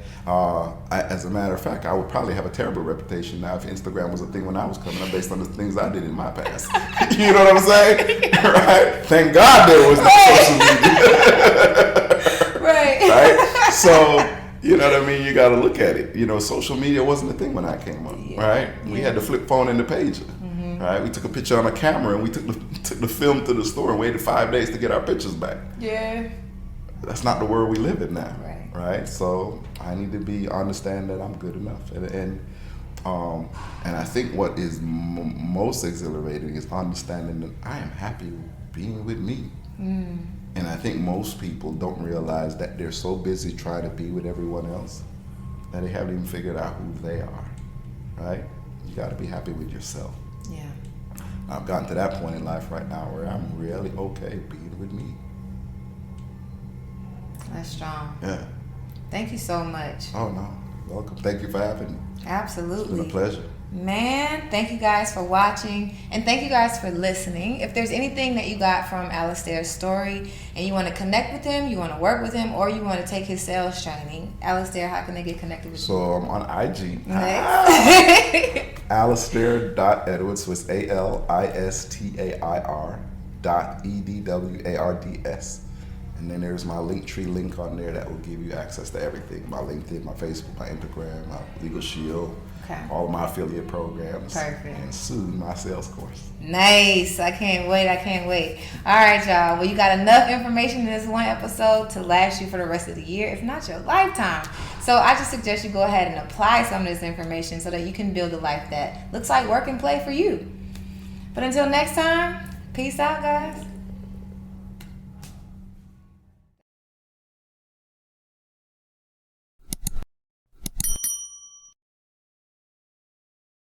As a matter of fact, I would probably have a terrible reputation now if Instagram was a thing when I was coming up, based on the things I did in my past. You know what I'm saying? Right? Thank God there was no social media. Right? So, you know what I mean? You got to look at it. Social media wasn't a thing when I came up, right? We had the flip phone and the pager. Right? We took a picture on a camera and we took the film to the store and waited 5 days to get our pictures back. Yeah. That's not the world we live in now. Right? So I need to understand that I'm good enough, and I think what is most exhilarating is understanding that I am happy being with me. And I think most people don't realize that they're so busy trying to be with everyone else that they haven't even figured out who they are. Right? You got to be happy with yourself. Yeah. I've gotten to that point in life right now where I'm really okay being with me. That's strong. Yeah. Thank you so much. Oh, no. Welcome. Thank you for having me. Absolutely. It's been a pleasure. Man, thank you guys for watching, and thank you guys for listening. If there's anything that you got from Alistair's story and you want to connect with him, you want to work with him, or you want to take his sales training, Alistair, how can they get connected with you? So I'm on IG. Alistair.Edwards, so it's ALISTAIR.EDWARDS. And then there's my Linktree link on there that will give you access to everything. My LinkedIn, my Facebook, my Instagram, my Legal Shield, all of my affiliate programs. Perfect. And soon my sales course. Nice. I can't wait. All right, y'all. Well, you got enough information in this one episode to last you for the rest of the year, if not your lifetime. So I just suggest you go ahead and apply some of this information so that you can build a life that looks like work and play for you. But until next time, peace out, guys.